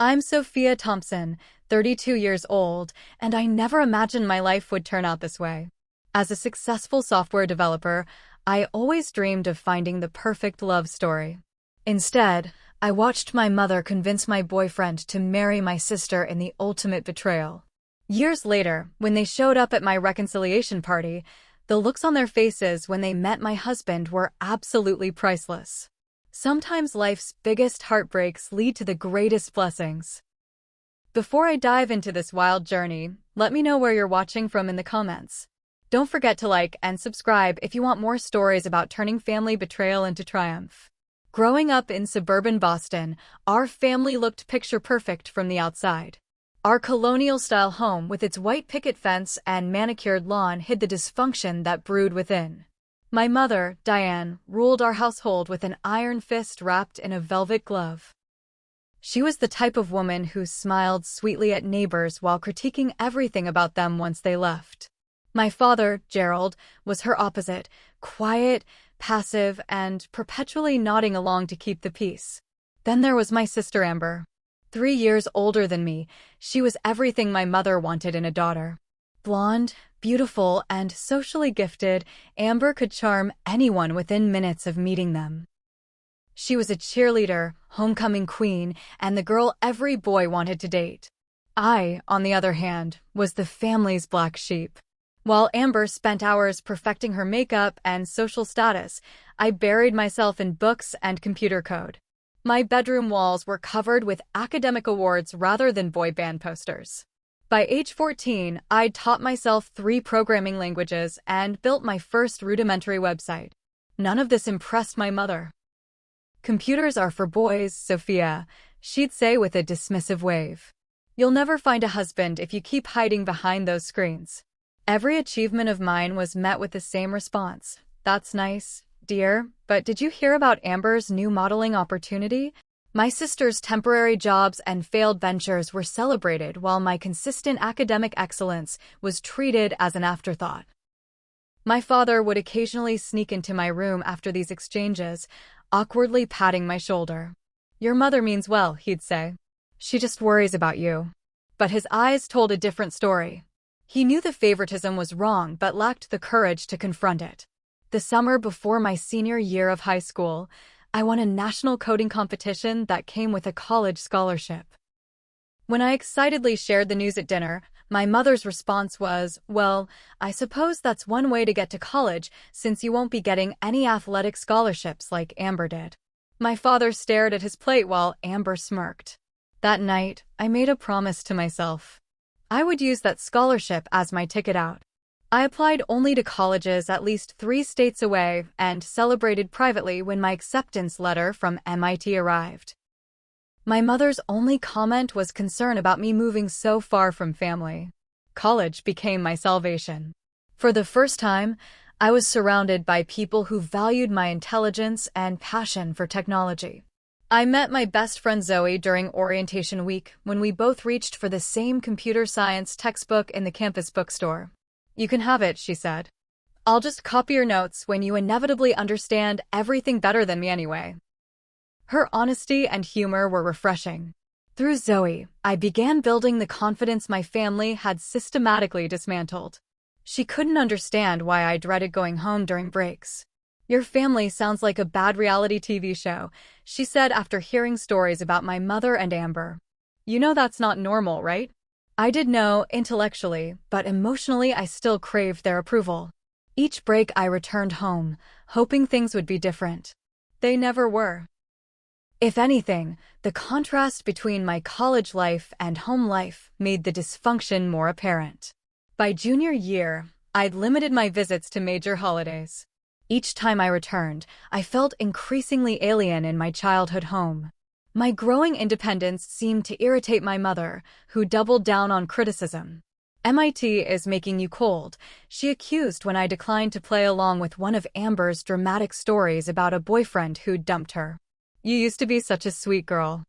I'm Sophia Thompson, 32 years old, and I never imagined my life would turn out this way. As a successful software developer, I always dreamed of finding the perfect love story. Instead, I watched my mother convince my boyfriend to marry my sister in the ultimate betrayal. Years later, when they showed up at my reconciliation party, the looks on their faces when they met my husband were absolutely priceless. Sometimes life's biggest heartbreaks lead to the greatest blessings. Before I dive into this wild journey, let me know where you're watching from in the comments. Don't forget to like and subscribe if you want more stories about turning family betrayal into triumph. Growing up in suburban Boston, our family looked picture-perfect from the outside. Our colonial-style home with its white picket fence and manicured lawn hid the dysfunction that brewed within. My mother, Diane, ruled our household with an iron fist wrapped in a velvet glove. She was the type of woman who smiled sweetly at neighbors while critiquing everything about them once they left. My father, Gerald, was her opposite, quiet, passive, and perpetually nodding along to keep the peace. Then there was my sister Amber. 3 years older than me, she was everything my mother wanted in a daughter. Blonde, beautiful, and socially gifted, Amber could charm anyone within minutes of meeting them. She was a cheerleader, homecoming queen, and the girl every boy wanted to date. I, on the other hand, was the family's black sheep. While Amber spent hours perfecting her makeup and social status, I buried myself in books and computer code. My bedroom walls were covered with academic awards rather than boy band posters. By age 14, I'd taught myself 3 programming languages and built my first rudimentary website. None of this impressed my mother. "Computers are for boys, Sophia," she'd say with a dismissive wave. "You'll never find a husband if you keep hiding behind those screens." Every achievement of mine was met with the same response. "That's nice, dear, but did you hear about Amber's new modeling opportunity?" My sister's temporary jobs and failed ventures were celebrated while my consistent academic excellence was treated as an afterthought. My father would occasionally sneak into my room after these exchanges, awkwardly patting my shoulder. "Your mother means well," he'd say. "She just worries about you." But his eyes told a different story. He knew the favoritism was wrong but lacked the courage to confront it. The summer before my senior year of high school, I won a national coding competition that came with a college scholarship. When I excitedly shared the news at dinner, my mother's response was, "Well, I suppose that's one way to get to college since you won't be getting any athletic scholarships like Amber did." My father stared at his plate while Amber smirked. That night, I made a promise to myself. I would use that scholarship as my ticket out. I applied only to colleges at least 3 states away and celebrated privately when my acceptance letter from MIT arrived. My mother's only comment was concern about me moving so far from family. College became my salvation. For the first time, I was surrounded by people who valued my intelligence and passion for technology. I met my best friend Zoe during orientation week when we both reached for the same computer science textbook in the campus bookstore. "You can have it," she said. "I'll just copy your notes when you inevitably understand everything better than me anyway." Her honesty and humor were refreshing. Through Zoe, I began building the confidence my family had systematically dismantled. She couldn't understand why I dreaded going home during breaks. "Your family sounds like a bad reality TV show," she said after hearing stories about my mother and Amber. "You know that's not normal, right?" I did know intellectually, but emotionally I still craved their approval. Each break I returned home, hoping things would be different. They never were. If anything, the contrast between my college life and home life made the dysfunction more apparent. By junior year, I'd limited my visits to major holidays. Each time I returned, I felt increasingly alien in my childhood home. My growing independence seemed to irritate my mother, who doubled down on criticism. "MIT is making you cold," she accused when I declined to play along with one of Amber's dramatic stories about a boyfriend who'd dumped her. "You used to be such a sweet girl."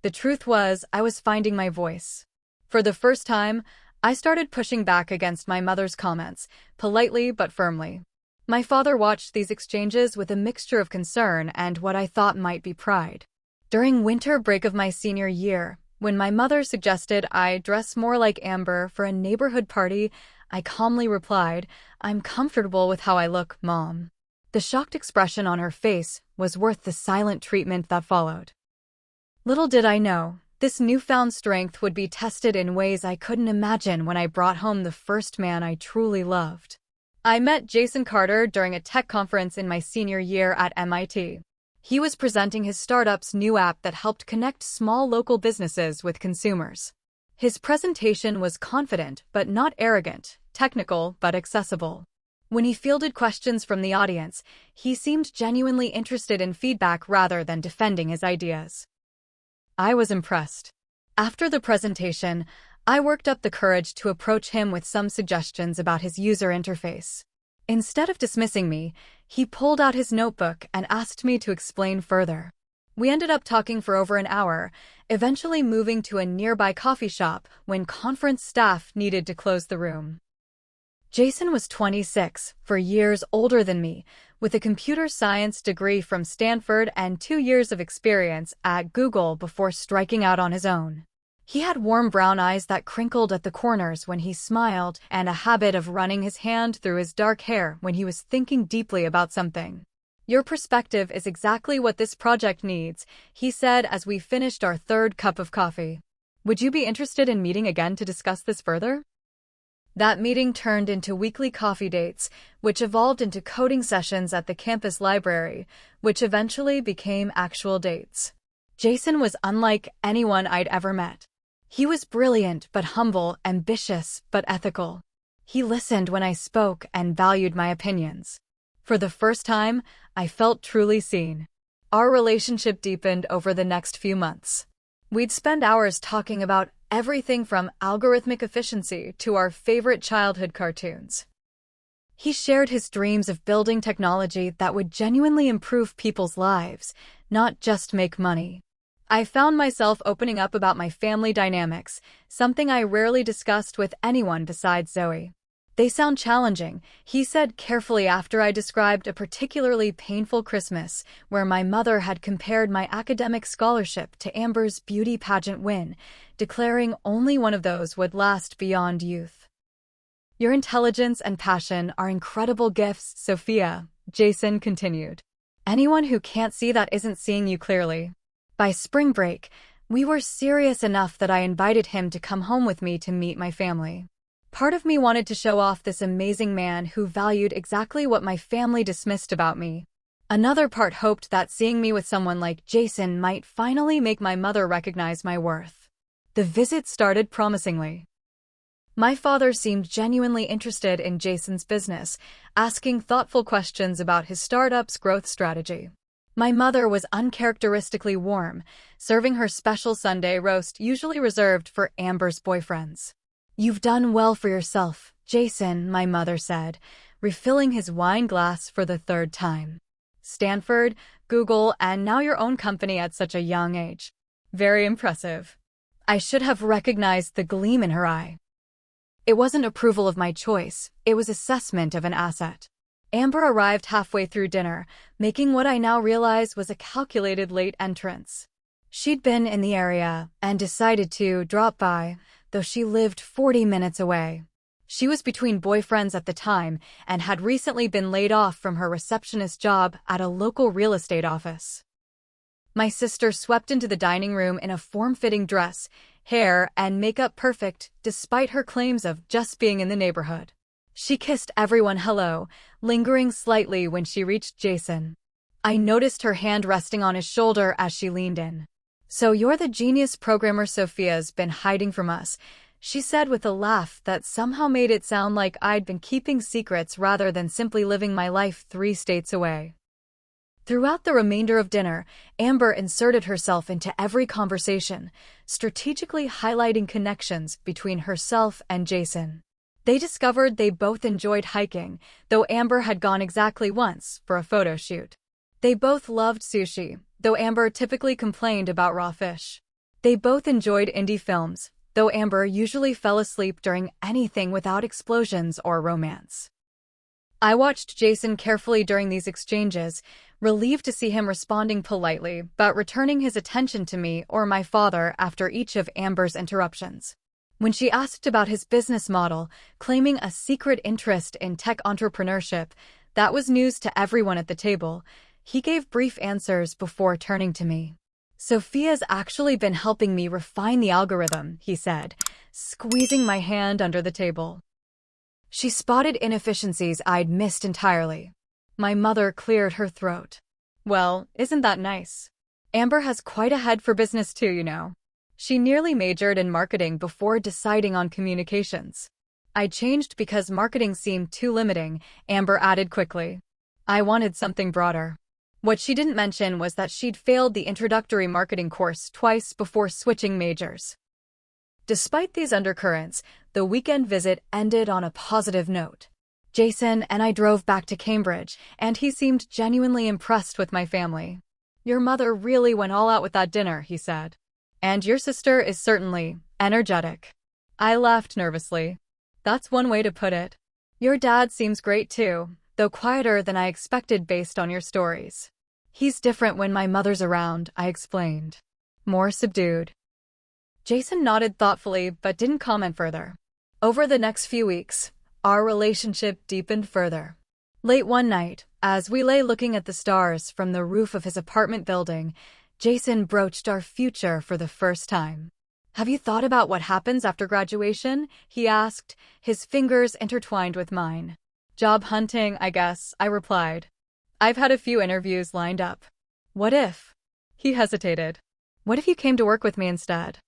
The truth was, I was finding my voice. For the first time, I started pushing back against my mother's comments, politely but firmly. My father watched these exchanges with a mixture of concern and what I thought might be pride. During winter break of my senior year, when my mother suggested I dress more like Amber for a neighborhood party, I calmly replied, "I'm comfortable with how I look, Mom." The shocked expression on her face was worth the silent treatment that followed. Little did I know, this newfound strength would be tested in ways I couldn't imagine when I brought home the first man I truly loved. I met Jason Carter during a tech conference in my senior year at MIT. He was presenting his startup's new app that helped connect small local businesses with consumers. His presentation was confident but not arrogant, technical but accessible. When he fielded questions from the audience, he seemed genuinely interested in feedback rather than defending his ideas. I was impressed. After the presentation, I worked up the courage to approach him with some suggestions about his user interface. Instead of dismissing me, he pulled out his notebook and asked me to explain further. We ended up talking for over an hour, eventually moving to a nearby coffee shop when conference staff needed to close the room. Jason was 26, 4 years older than me, with a computer science degree from Stanford and 2 years of experience at Google before striking out on his own. He had warm brown eyes that crinkled at the corners when he smiled and a habit of running his hand through his dark hair when he was thinking deeply about something. "Your perspective is exactly what this project needs," he said as we finished our third cup of coffee. "Would you be interested in meeting again to discuss this further?" That meeting turned into weekly coffee dates, which evolved into coding sessions at the campus library, which eventually became actual dates. Jason was unlike anyone I'd ever met. He was brilliant but humble, ambitious but ethical. He listened when I spoke and valued my opinions. For the first time, I felt truly seen. Our relationship deepened over the next few months. We'd spend hours talking about everything from algorithmic efficiency to our favorite childhood cartoons. He shared his dreams of building technology that would genuinely improve people's lives, not just make money. I found myself opening up about my family dynamics, something I rarely discussed with anyone besides Zoe. "They sound challenging," he said carefully after I described a particularly painful Christmas where my mother had compared my academic scholarship to Amber's beauty pageant win, declaring only one of those would last beyond youth. "Your intelligence and passion are incredible gifts, Sophia," Jason continued. "Anyone who can't see that isn't seeing you clearly." By spring break, we were serious enough that I invited him to come home with me to meet my family. Part of me wanted to show off this amazing man who valued exactly what my family dismissed about me. Another part hoped that seeing me with someone like Jason might finally make my mother recognize my worth. The visit started promisingly. My father seemed genuinely interested in Jason's business, asking thoughtful questions about his startup's growth strategy. My mother was uncharacteristically warm, serving her special Sunday roast usually reserved for Amber's boyfriends. "You've done well for yourself, Jason," my mother said, refilling his wine glass for the third time. "Stanford, Google, and now your own company at such a young age. Very impressive." I should have recognized the gleam in her eye. It wasn't approval of my choice, it was assessment of an asset. Amber arrived halfway through dinner, making what I now realize was a calculated late entrance. She'd been in the area and decided to drop by, though she lived 40 minutes away. She was between boyfriends at the time and had recently been laid off from her receptionist job at a local real estate office. My sister swept into the dining room in a form-fitting dress, hair and makeup perfect despite her claims of just being in the neighborhood. She kissed everyone hello, lingering slightly when she reached Jason. I noticed her hand resting on his shoulder as she leaned in. "So you're the genius programmer Sophia's been hiding from us," she said with a laugh that somehow made it sound like I'd been keeping secrets rather than simply living my life 3 states away. Throughout the remainder of dinner, Amber inserted herself into every conversation, strategically highlighting connections between herself and Jason. They discovered they both enjoyed hiking, though Amber had gone exactly once for a photo shoot. They both loved sushi, though Amber typically complained about raw fish. They both enjoyed indie films, though Amber usually fell asleep during anything without explosions or romance. I watched Jason carefully during these exchanges, relieved to see him responding politely, but returning his attention to me or my father after each of Amber's interruptions. When she asked about his business model, claiming a secret interest in tech entrepreneurship, that was news to everyone at the table. He gave brief answers before turning to me. Sophia's actually been helping me refine the algorithm, he said, squeezing my hand under the table. She spotted inefficiencies I'd missed entirely. My mother cleared her throat. Well, isn't that nice? Amber has quite a head for business too, you know. She nearly majored in marketing before deciding on communications. I changed because marketing seemed too limiting, Amber added quickly. I wanted something broader. What she didn't mention was that she'd failed the introductory marketing course twice before switching majors. Despite these undercurrents, the weekend visit ended on a positive note. Jason and I drove back to Cambridge, and he seemed genuinely impressed with my family. Your mother really went all out with that dinner, he said. And your sister is certainly energetic. I laughed nervously. That's one way to put it. Your dad seems great too, though quieter than I expected based on your stories. He's different when my mother's around, I explained. More subdued. Jason nodded thoughtfully but didn't comment further. Over the next few weeks, our relationship deepened further. Late one night, as we lay looking at the stars from the roof of his apartment building, Jason broached our future for the first time. Have you thought about what happens after graduation? He asked, his fingers intertwined with mine. Job hunting, I guess, I replied. I've had a few interviews lined up. What if? He hesitated. What if you came to work with me instead?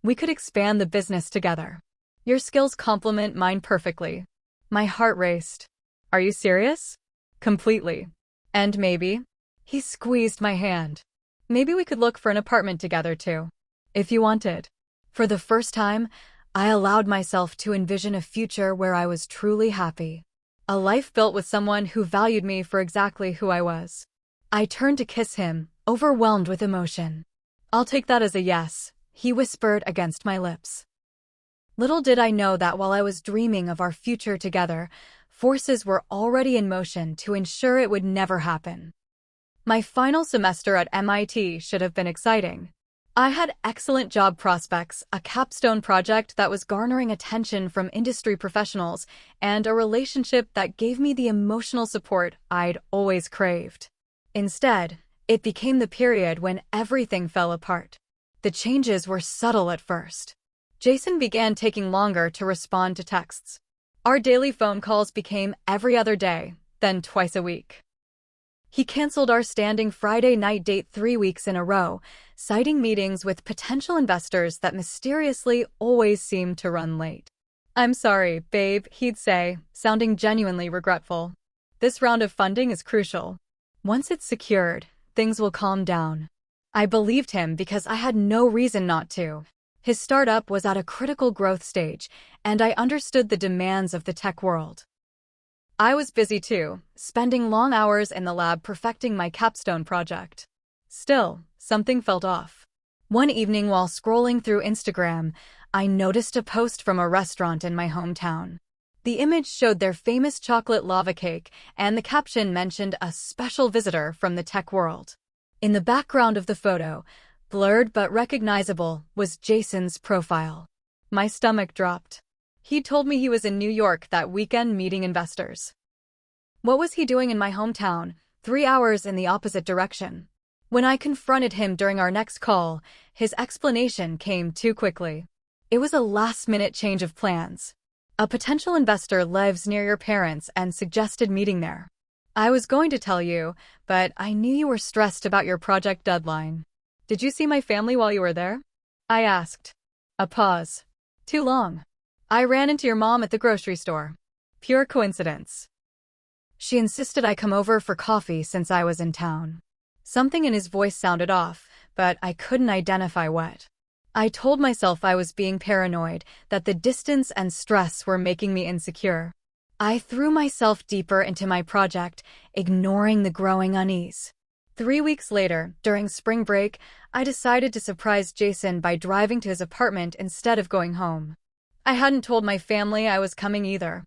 We could expand the business together. Your skills complement mine perfectly. My heart raced. Are you serious? Completely. And maybe? He squeezed my hand. Maybe we could look for an apartment together too. If you wanted. For the first time, I allowed myself to envision a future where I was truly happy. A life built with someone who valued me for exactly who I was. I turned to kiss him, overwhelmed with emotion. I'll take that as a yes, he whispered against my lips. Little did I know that while I was dreaming of our future together, forces were already in motion to ensure it would never happen. My final semester at MIT should have been exciting. I had excellent job prospects, a capstone project that was garnering attention from industry professionals, and a relationship that gave me the emotional support I'd always craved. Instead, it became the period when everything fell apart. The changes were subtle at first. Jason began taking longer to respond to texts. Our daily phone calls became every other day, then twice a week. He canceled our standing Friday night date 3 weeks in a row, citing meetings with potential investors that mysteriously always seemed to run late. I'm sorry, babe, he'd say, sounding genuinely regretful. This round of funding is crucial. Once it's secured, things will calm down. I believed him because I had no reason not to. His startup was at a critical growth stage, and I understood the demands of the tech world. I was busy too, spending long hours in the lab perfecting my capstone project. Still, something felt off. One evening while scrolling through Instagram, I noticed a post from a restaurant in my hometown. The image showed their famous chocolate lava cake, and the caption mentioned a special visitor from the tech world. In the background of the photo, blurred but recognizable, was Jason's profile. My stomach dropped. He told me he was in New York that weekend meeting investors. What was he doing in my hometown, 3 hours in the opposite direction? When I confronted him during our next call, his explanation came too quickly. It was a last-minute change of plans. A potential investor lives near your parents and suggested meeting there. I was going to tell you, but I knew you were stressed about your project deadline. Did you see my family while you were there? I asked. A pause. Too long. I ran into your mom at the grocery store. Pure coincidence. She insisted I come over for coffee since I was in town. Something in his voice sounded off, but I couldn't identify what. I told myself I was being paranoid, that the distance and stress were making me insecure. I threw myself deeper into my project, ignoring the growing unease. 3 weeks later, during spring break, I decided to surprise Jason by driving to his apartment instead of going home. I hadn't told my family I was coming either.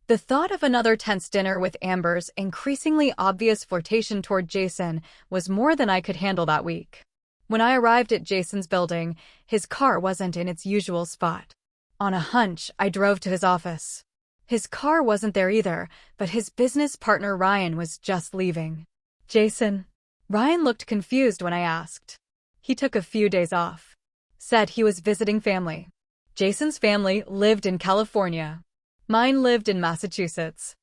The thought of another tense dinner with Amber's increasingly obvious flirtation toward Jason was more than I could handle that week. When I arrived at Jason's building, his car wasn't in its usual spot. On a hunch, I drove to his office. His car wasn't there either, but his business partner Ryan was just leaving. Jason? Ryan looked confused when I asked. He took a few days off. Said he was visiting family. Jason's family lived in California. Mine lived in Massachusetts.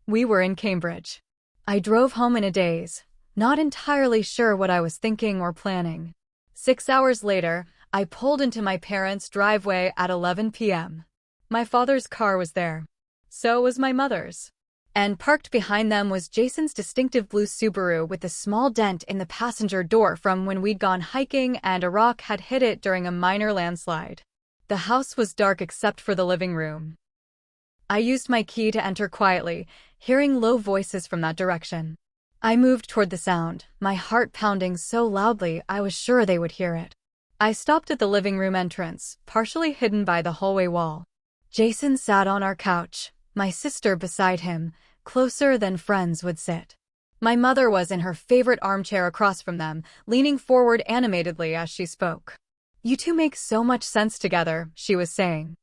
We were in Cambridge. I drove home in a daze, not entirely sure what I was thinking or planning. 6 hours later, I pulled into my parents' driveway at 11 p.m. My father's car was there. So was my mother's. And parked behind them was Jason's distinctive blue Subaru with a small dent in the passenger door from when we'd gone hiking and a rock had hit it during a minor landslide. The house was dark except for the living room. I used my key to enter quietly, hearing low voices from that direction. I moved toward the sound, my heart pounding so loudly I was sure they would hear it. I stopped at the living room entrance, partially hidden by the hallway wall. Jason sat on our couch, my sister beside him, closer than friends would sit. My mother was in her favorite armchair across from them, leaning forward animatedly as she spoke. "You two make so much sense together," she was saying.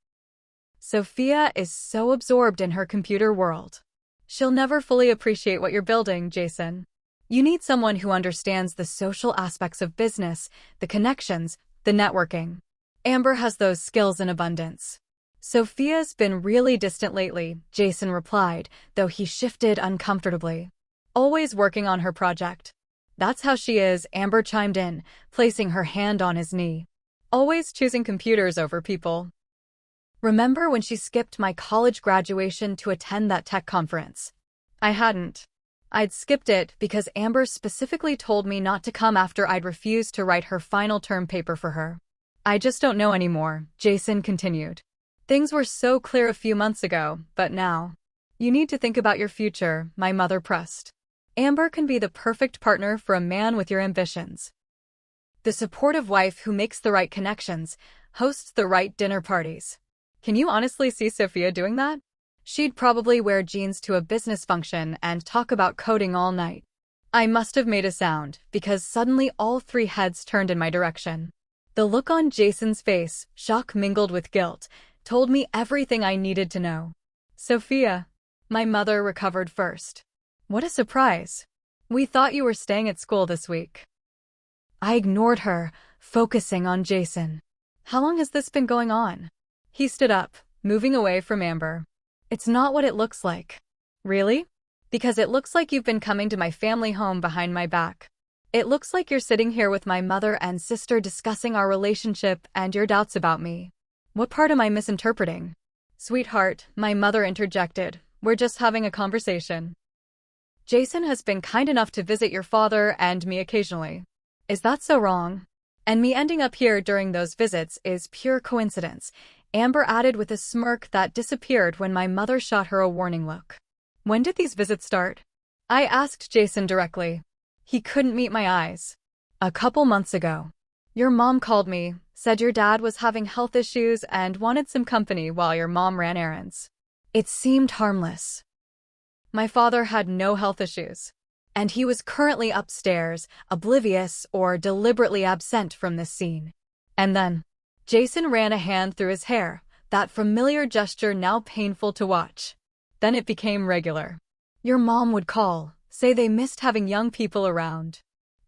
"Sophia is so absorbed in her computer world. She'll never fully appreciate what you're building, Jason. You need someone who understands the social aspects of business, the connections, the networking. Amber has those skills in abundance." "Sophia's been really distant lately," Jason replied, though he shifted uncomfortably. "Always working on her project." "That's how she is," Amber chimed in, placing her hand on his knee. "Always choosing computers over people. Remember when she skipped my college graduation to attend that tech conference?" I hadn't. I'd skipped it because Amber specifically told me not to come after I'd refused to write her final term paper for her. "I just don't know anymore," Jason continued. "Things were so clear a few months ago, but now. You need to think about your future," my mother pressed. "Amber can be the perfect partner for a man with your ambitions. The supportive wife who makes the right connections, hosts the right dinner parties. Can you honestly see Sophia doing that? She'd probably wear jeans to a business function and talk about coding all night." I must have made a sound, because suddenly all three heads turned in my direction. The look on Jason's face, shock mingled with guilt, told me everything I needed to know. "Sophia." My mother recovered first. "What a surprise. We thought you were staying at school this week." I ignored her, focusing on Jason. "How long has this been going on?" He stood up, moving away from Amber. "It's not what it looks like." "Really?" "Because it looks like you've been coming to my family home behind my back. It looks like you're sitting here with my mother and sister discussing our relationship and your doubts about me." "What part am I misinterpreting?" "Sweetheart," my mother interjected, "we're just having a conversation. Jason has been kind enough to visit your father and me occasionally." "Is that so wrong?" "And me ending up here during those visits is pure coincidence," Amber added with a smirk that disappeared when my mother shot her a warning look. "When did these visits start?" I asked Jason directly. He couldn't meet my eyes. "A couple months ago. Your mom called me, said your dad was having health issues and wanted some company while your mom ran errands." It seemed harmless. My father had no health issues. And he was currently upstairs, oblivious or deliberately absent from this scene. And then, Jason ran a hand through his hair, that familiar gesture now painful to watch. Then it became regular. Your mom would call, say they missed having young people around.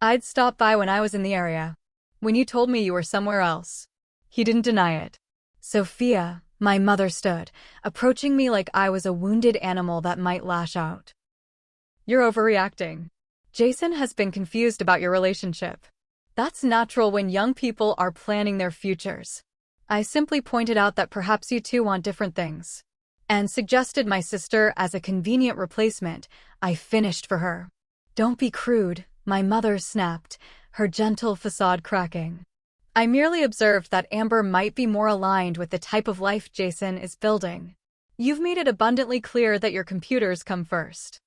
I'd stop by when I was in the area. When you told me you were somewhere else. He didn't deny it. "Sophia," my mother stood, approaching me like I was a wounded animal that might lash out. "You're overreacting. Jason has been confused about your relationship. That's natural when young people are planning their futures. I simply pointed out that perhaps you two want different things. And suggested my sister as a convenient replacement. I finished for her." "Don't be crude," my mother snapped, her gentle facade cracking. "I merely observed that Amber might be more aligned with the type of life Jason is building. You've made it abundantly clear that your computers come first.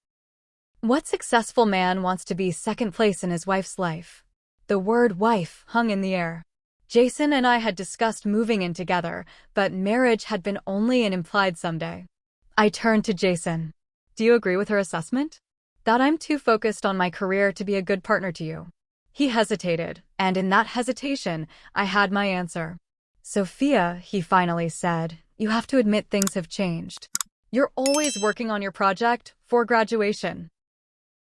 What successful man wants to be second place in his wife's life?" The word wife hung in the air. Jason and I had discussed moving in together, but marriage had been only an implied someday. I turned to Jason. Do you agree with her assessment? That I'm too focused on my career to be a good partner to you. He hesitated, and in that hesitation, I had my answer. Sophia, he finally said, you have to admit things have changed. You're always working on your project for graduation.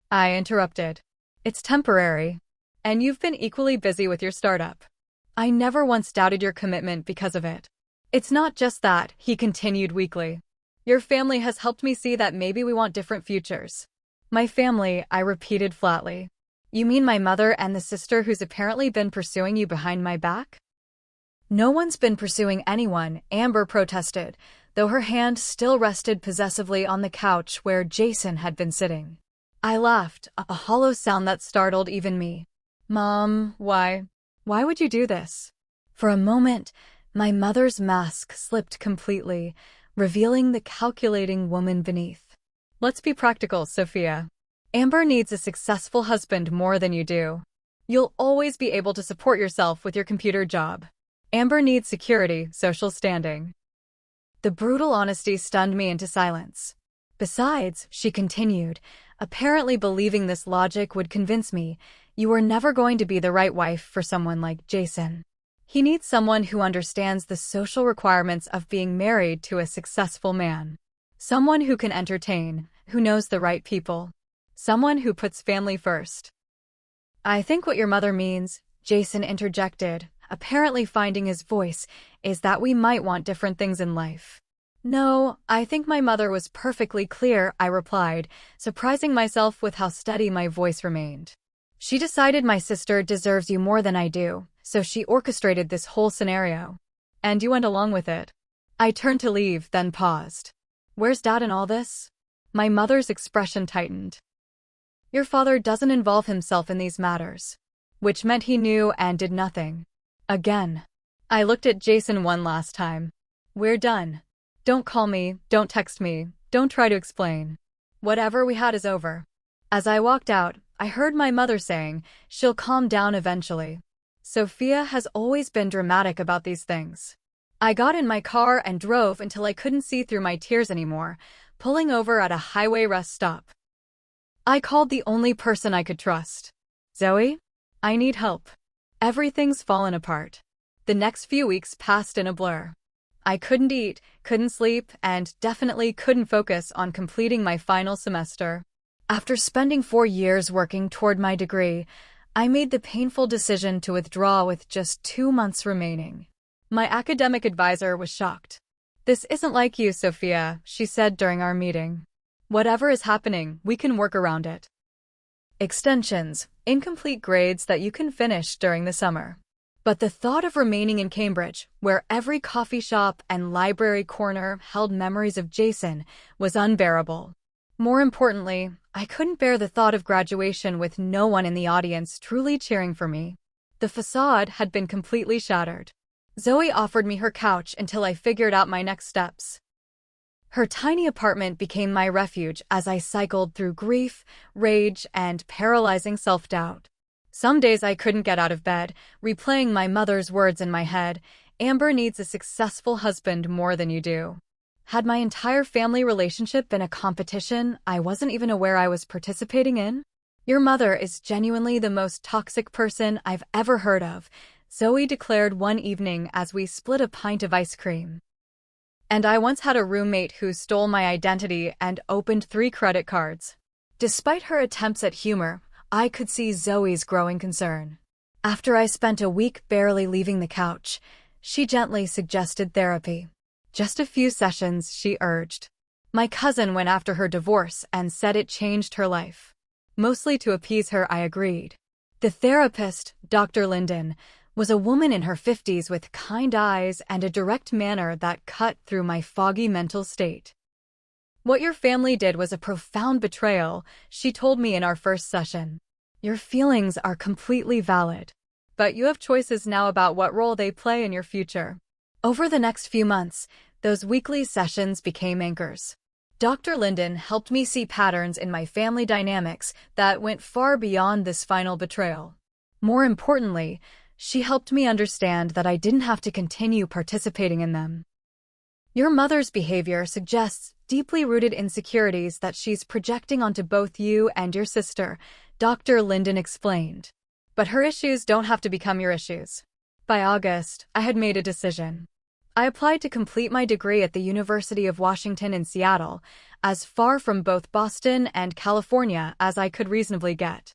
I interrupted. It's temporary. And you've been equally busy with your startup. I never once doubted your commitment because of it. It's not just that, he continued weakly. Your family has helped me see that maybe we want different futures. My family, I repeated flatly. You mean my mother and the sister who's apparently been pursuing you behind my back? No one's been pursuing anyone, Amber protested, though her hand still rested possessively on the couch where Jason had been sitting. I laughed, a hollow sound that startled even me. Mom, why? Why would you do this? For a moment, my mother's mask slipped completely, revealing the calculating woman beneath. Let's be practical, Sophia. Amber needs a successful husband more than you do. You'll always be able to support yourself with your computer job. Amber needs security, social standing. The brutal honesty stunned me into silence. Besides, she continued, apparently believing this logic would convince me, you are never going to be the right wife for someone like Jason. He needs someone who understands the social requirements of being married to a successful man. Someone who can entertain, who knows the right people. Someone who puts family first. I think what your mother means, Jason interjected, apparently finding his voice, is that we might want different things in life. No, I think my mother was perfectly clear, I replied, surprising myself with how steady my voice remained. She decided my sister deserves you more than I do, so she orchestrated this whole scenario. And you went along with it. I turned to leave, then paused. Where's Dad in all this? My mother's expression tightened. Your father doesn't involve himself in these matters. Which meant he knew and did nothing. Again. I looked at Jason one last time. We're done. Don't call me, don't text me, don't try to explain. Whatever we had is over. As I walked out, I heard my mother saying, she'll calm down eventually. Sophia has always been dramatic about these things. I got in my car and drove until I couldn't see through my tears anymore, pulling over at a highway rest stop. I called the only person I could trust. Zoe? I need help. Everything's fallen apart. The next few weeks passed in a blur. I couldn't eat, couldn't sleep, and definitely couldn't focus on completing my final semester. After spending 4 years working toward my degree, I made the painful decision to withdraw with just 2 months remaining. My academic advisor was shocked. This isn't like you, Sophia, she said during our meeting. Whatever is happening, we can work around it. Extensions, incomplete grades that you can finish during the summer. But the thought of remaining in Cambridge, where every coffee shop and library corner held memories of Jason, was unbearable. More importantly, I couldn't bear the thought of graduation with no one in the audience truly cheering for me. The facade had been completely shattered. Zoe offered me her couch until I figured out my next steps. Her tiny apartment became my refuge as I cycled through grief, rage, and paralyzing self-doubt. Some days I couldn't get out of bed, replaying my mother's words in my head, Amber needs a successful husband more than you do. Had my entire family relationship been a competition I wasn't even aware I was participating in? Your mother is genuinely the most toxic person I've ever heard of, Zoe declared one evening as we split a pint of ice cream. And I once had a roommate who stole my identity and opened 3 credit cards. Despite her attempts at humor, I could see Zoe's growing concern. After I spent a week barely leaving the couch, she gently suggested therapy. Just a few sessions, she urged. My cousin went after her divorce and said it changed her life. Mostly to appease her, I agreed. The therapist, Dr. Linden, was a woman in her 50s with kind eyes and a direct manner that cut through my foggy mental state. What your family did was a profound betrayal, she told me in our first session. Your feelings are completely valid. But you have choices now about what role they play in your future. Over the next few months, those weekly sessions became anchors. Dr. Linden helped me see patterns in my family dynamics that went far beyond this final betrayal. More importantly, she helped me understand that I didn't have to continue participating in them. Your mother's behavior suggests deeply rooted insecurities that she's projecting onto both you and your sister, Dr. Linden explained. But her issues don't have to become your issues. By August, I had made a decision. I applied to complete my degree at the University of Washington in Seattle, as far from both Boston and California as I could reasonably get.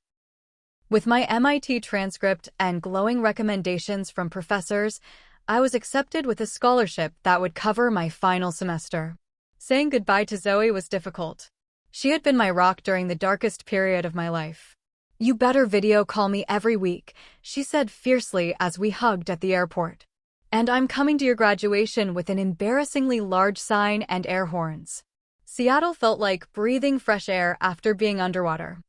With my MIT transcript and glowing recommendations from professors, I was accepted with a scholarship that would cover my final semester. Saying goodbye to Zoe was difficult. She had been my rock during the darkest period of my life. "You better video call me every week," she said fiercely as we hugged at the airport. "And I'm coming to your graduation with an embarrassingly large sign and air horns." Seattle felt like breathing fresh air after being underwater.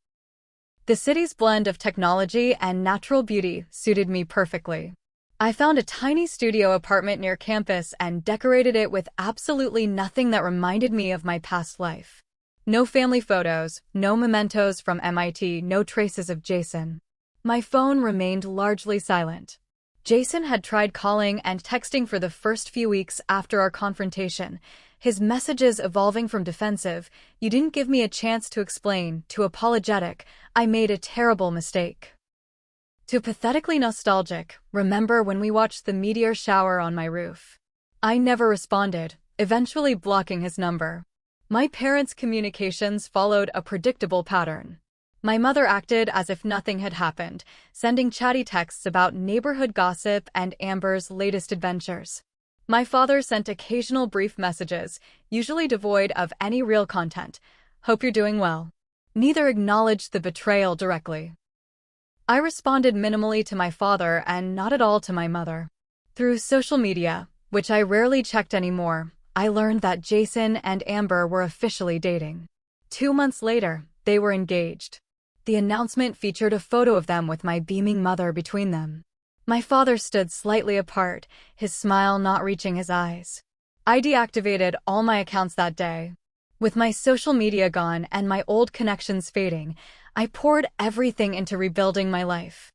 The city's blend of technology and natural beauty suited me perfectly. I found a tiny studio apartment near campus and decorated it with absolutely nothing that reminded me of my past life. No family photos, no mementos from MIT, no traces of Jason. My phone remained largely silent. Jason had tried calling and texting for the first few weeks after our confrontation, his messages evolving from defensive, "You didn't give me a chance to explain," to apologetic, "I made a terrible mistake," to pathetically nostalgic, "Remember when we watched the meteor shower on my roof?" I never responded, eventually blocking his number. My parents' communications followed a predictable pattern. My mother acted as if nothing had happened, sending chatty texts about neighborhood gossip and Amber's latest adventures. My father sent occasional brief messages, usually devoid of any real content. "Hope you're doing well." Neither acknowledged the betrayal directly. I responded minimally to my father and not at all to my mother. Through social media, which I rarely checked anymore, I learned that Jason and Amber were officially dating. 2 months later, they were engaged. The announcement featured a photo of them with my beaming mother between them. My father stood slightly apart, his smile not reaching his eyes. I deactivated all my accounts that day. With my social media gone and my old connections fading, I poured everything into rebuilding my life.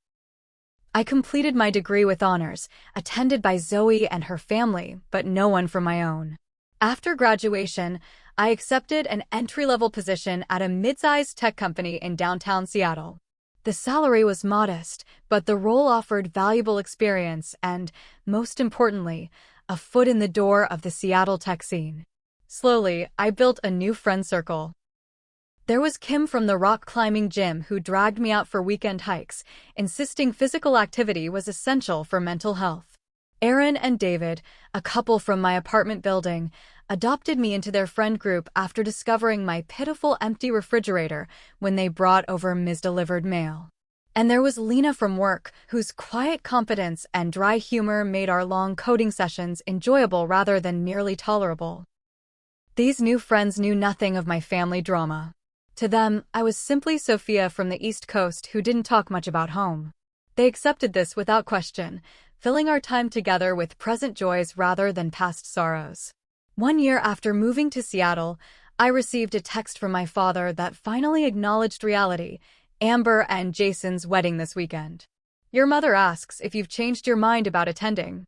I completed my degree with honors, attended by Zoe and her family, but no one from my own. After graduation, I accepted an entry-level position at a mid-sized tech company in downtown Seattle. The salary was modest, but the role offered valuable experience and, most importantly, a foot in the door of the Seattle tech scene. Slowly, I built a new friend circle. There was Kim from the rock climbing gym who dragged me out for weekend hikes, insisting physical activity was essential for mental health. Aaron and David, a couple from my apartment building, adopted me into their friend group after discovering my pitiful empty refrigerator when they brought over misdelivered mail. And there was Lena from work, whose quiet competence and dry humor made our long coding sessions enjoyable rather than merely tolerable. These new friends knew nothing of my family drama. To them, I was simply Sophia from the East Coast who didn't talk much about home. They accepted this without question, filling our time together with present joys rather than past sorrows. 1 year after moving to Seattle, I received a text from my father that finally acknowledged reality: Amber and Jason's wedding this weekend. "Your mother asks if you've changed your mind about attending."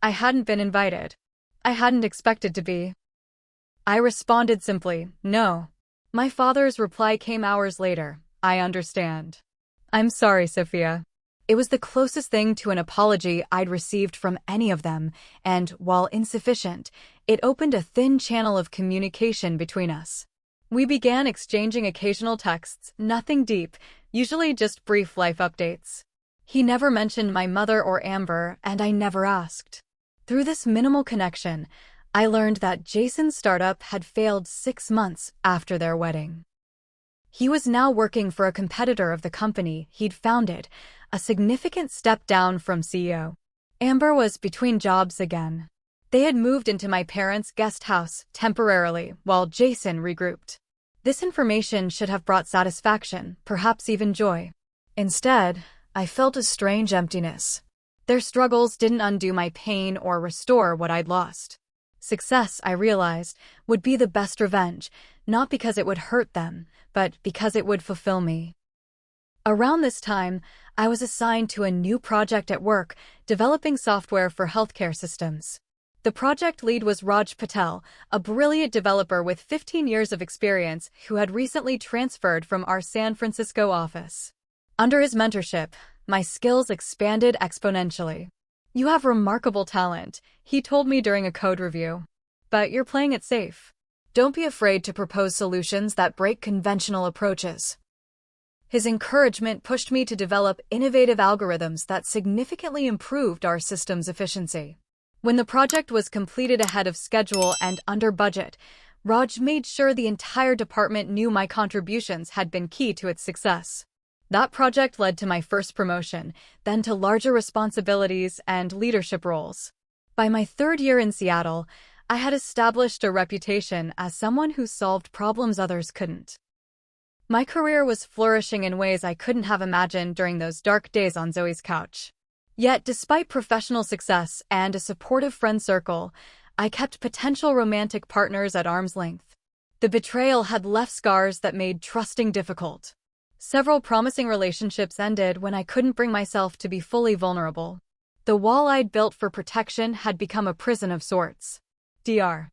I hadn't been invited. I hadn't expected to be. I responded simply, "No." My father's reply came hours later: "I understand." "I'm sorry, Sophia." It was the closest thing to an apology I'd received from any of them, and, while insufficient, it opened a thin channel of communication between us. We began exchanging occasional texts, nothing deep, usually just brief life updates. He never mentioned my mother or Amber, and I never asked. Through this minimal connection, I learned that Jason's startup had failed 6 months after their wedding. He was now working for a competitor of the company he'd founded, a significant step down from CEO. Amber was between jobs again. They had moved into my parents' guest house temporarily while Jason regrouped. This information should have brought satisfaction, perhaps even joy. Instead, I felt a strange emptiness. Their struggles didn't undo my pain or restore what I'd lost. Success, I realized, would be the best revenge, not because it would hurt them, but because it would fulfill me. Around this time, I was assigned to a new project at work, developing software for healthcare systems. The project lead was Raj Patel, a brilliant developer with 15 years of experience who had recently transferred from our San Francisco office. Under his mentorship, my skills expanded exponentially. "You have remarkable talent," he told me during a code review. "But you're playing it safe. Don't be afraid to propose solutions that break conventional approaches." His encouragement pushed me to develop innovative algorithms that significantly improved our system's efficiency. When the project was completed ahead of schedule and under budget, Raj made sure the entire department knew my contributions had been key to its success. That project led to my first promotion, then to larger responsibilities and leadership roles. By my third year in Seattle, I had established a reputation as someone who solved problems others couldn't. My career was flourishing in ways I couldn't have imagined during those dark days on Zoe's couch. Yet, despite professional success and a supportive friend circle, I kept potential romantic partners at arm's length. The betrayal had left scars that made trusting difficult. Several promising relationships ended when I couldn't bring myself to be fully vulnerable. The wall I'd built for protection had become a prison of sorts. Dr.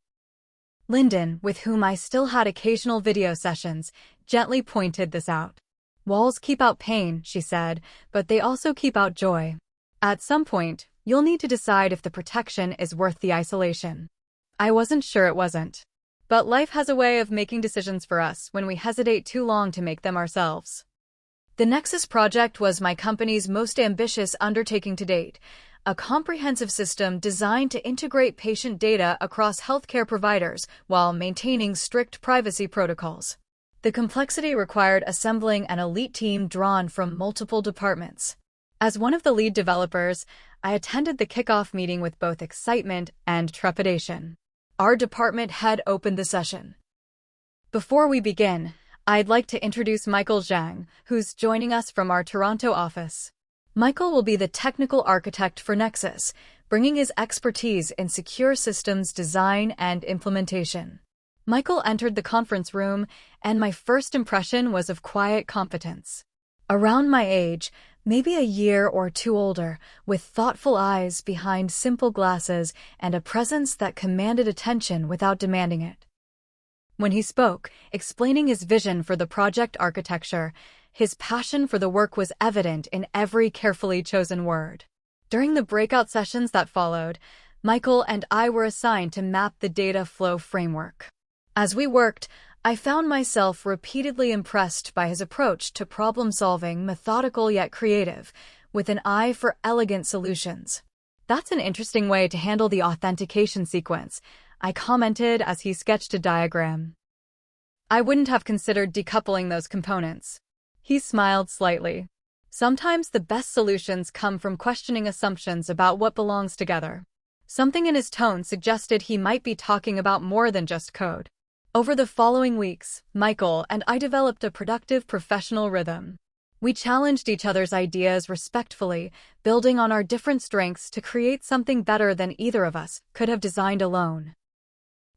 Lyndon, with whom I still had occasional video sessions, gently pointed this out. "Walls keep out pain," she said, "but they also keep out joy. At some point, you'll need to decide if the protection is worth the isolation." I wasn't sure it wasn't. But life has a way of making decisions for us when we hesitate too long to make them ourselves. The Nexus project was my company's most ambitious undertaking to date, a comprehensive system designed to integrate patient data across healthcare providers while maintaining strict privacy protocols. The complexity required assembling an elite team drawn from multiple departments. As one of the lead developers, I attended the kickoff meeting with both excitement and trepidation. Our department head opened the session. "Before we begin, I'd like to introduce Michael Zhang, who's joining us from our Toronto office. Michael will be the technical architect for Nexus, bringing his expertise in secure systems design and implementation." Michael entered the conference room, and my first impression was of quiet competence. Around my age, maybe a year or two older, with thoughtful eyes behind simple glasses and a presence that commanded attention without demanding it. When he spoke, explaining his vision for the project architecture, his passion for the work was evident in every carefully chosen word. During the breakout sessions that followed, Michael and I were assigned to map the data flow framework. As we worked, I found myself repeatedly impressed by his approach to problem-solving, methodical yet creative, with an eye for elegant solutions. "That's an interesting way to handle the authentication sequence," I commented as he sketched a diagram. "I wouldn't have considered decoupling those components." He smiled slightly. "Sometimes the best solutions come from questioning assumptions about what belongs together." Something in his tone suggested he might be talking about more than just code. Over the following weeks, Michael and I developed a productive professional rhythm. We challenged each other's ideas respectfully, building on our different strengths to create something better than either of us could have designed alone.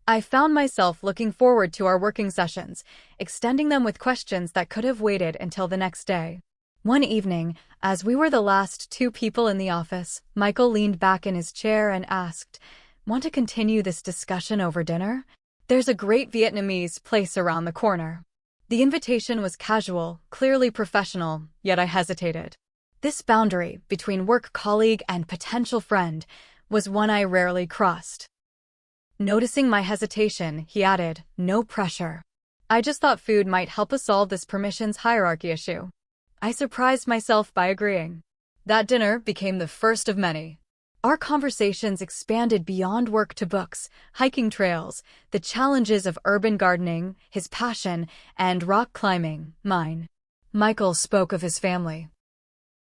I found myself looking forward to our working sessions, extending them with questions that could have waited until the next day. One evening, as we were the last two people in the office, Michael leaned back in his chair and asked, "Want to continue this discussion over dinner? There's a great Vietnamese place around the corner." The invitation was casual, clearly professional, yet I hesitated. This boundary between work colleague and potential friend was one I rarely crossed. Noticing my hesitation, he added, "No pressure. I just thought food might help us solve this permissions hierarchy issue." I surprised myself by agreeing. That dinner became the first of many. Our conversations expanded beyond work to books, hiking trails, the challenges of urban gardening, his passion, and rock climbing, mine. Michael spoke of his family.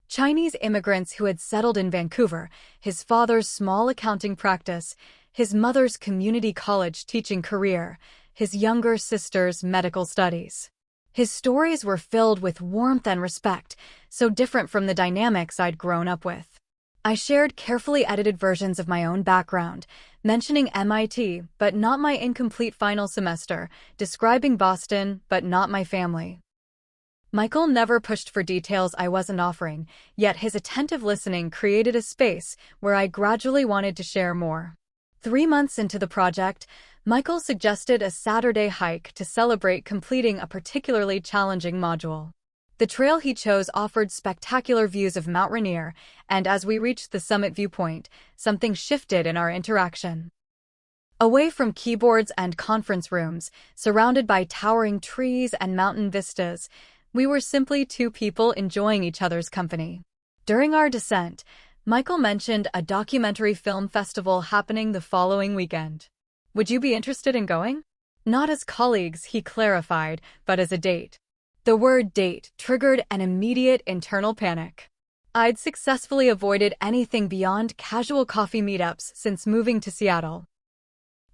Chinese immigrants who had settled in Vancouver, his father's small accounting practice, his mother's community college teaching career, his younger sister's medical studies. His stories were filled with warmth and respect, so different from the dynamics I'd grown up with. I shared carefully edited versions of my own background, mentioning MIT but not my incomplete final semester, describing Boston but not my family. Michael never pushed for details I wasn't offering, yet his attentive listening created a space where I gradually wanted to share more. 3 months into the project, Michael suggested a Saturday hike to celebrate completing a particularly challenging module. The trail he chose offered spectacular views of Mount Rainier, and as we reached the summit viewpoint, something shifted in our interaction. Away from keyboards and conference rooms, surrounded by towering trees and mountain vistas, we were simply two people enjoying each other's company. During our descent, Michael mentioned a documentary film festival happening the following weekend. Would you be interested in going? Not as colleagues, he clarified, but as a date. The word date triggered an immediate internal panic. I'd successfully avoided anything beyond casual coffee meetups since moving to Seattle.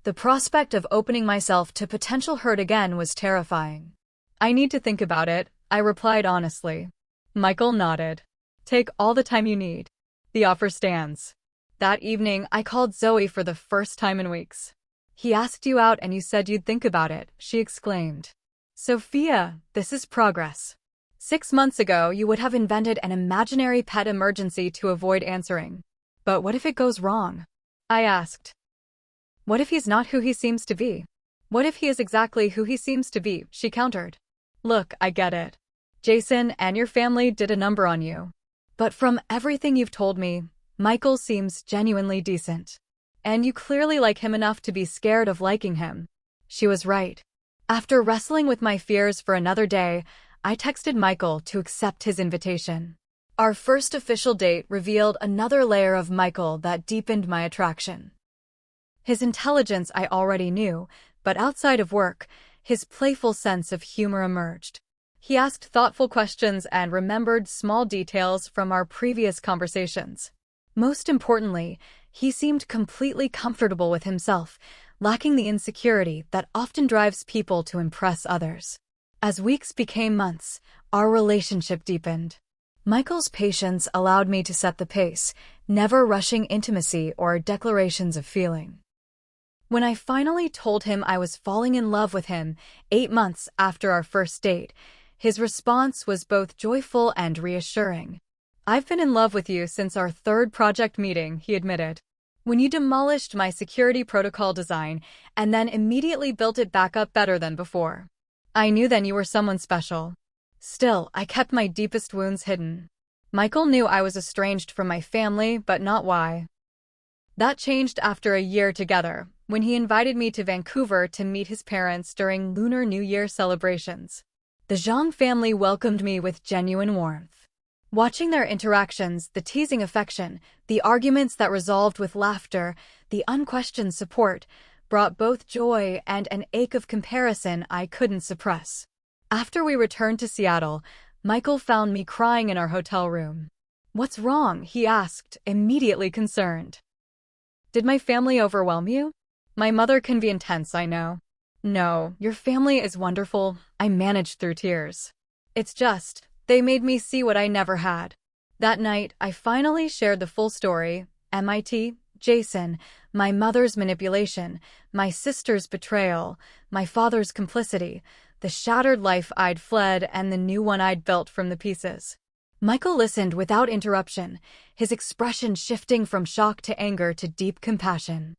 The prospect of opening myself to potential hurt again was terrifying. I need to think about it, I replied honestly. Michael nodded. Take all the time you need. The offer stands. That evening, I called Zoe for the first time in weeks. He asked you out and you said you'd think about it, she exclaimed. Sophia, this is progress. 6 months ago, you would have invented an imaginary pet emergency to avoid answering. But what if it goes wrong? I asked. What if he's not who he seems to be? What if he is exactly who he seems to be? She countered. Look, I get it. Jason and your family did a number on you. But from everything you've told me, Michael seems genuinely decent. And you clearly like him enough to be scared of liking him. She was right. After wrestling with my fears for another day, I texted Michael to accept his invitation. Our first official date revealed another layer of Michael that deepened my attraction. His intelligence I already knew, but outside of work, his playful sense of humor emerged. He asked thoughtful questions and remembered small details from our previous conversations. Most importantly, he seemed completely comfortable with himself, lacking the insecurity that often drives people to impress others. As weeks became months, our relationship deepened. Michael's patience allowed me to set the pace, never rushing intimacy or declarations of feeling. When I finally told him I was falling in love with him 8 months after our first date, his response was both joyful and reassuring. I've been in love with you since our third project meeting, he admitted. When you demolished my security protocol design and then immediately built it back up better than before. I knew then you were someone special. Still, I kept my deepest wounds hidden. Michael knew I was estranged from my family, but not why. That changed after a year together, when he invited me to Vancouver to meet his parents during Lunar New Year celebrations. The Zhang family welcomed me with genuine warmth. Watching their interactions, the teasing affection, the arguments that resolved with laughter, the unquestioned support, brought both joy and an ache of comparison I couldn't suppress. After we returned to Seattle, Michael found me crying in our hotel room. What's wrong? He asked, immediately concerned. Did my family overwhelm you? My mother can be intense, I know. No, your family is wonderful, I managed through tears. It's just, they made me see what I never had. That night, I finally shared the full story, MIT, Jason, my mother's manipulation, my sister's betrayal, my father's complicity, the shattered life I'd fled and the new one I'd built from the pieces. Michael listened without interruption, his expression shifting from shock to anger to deep compassion.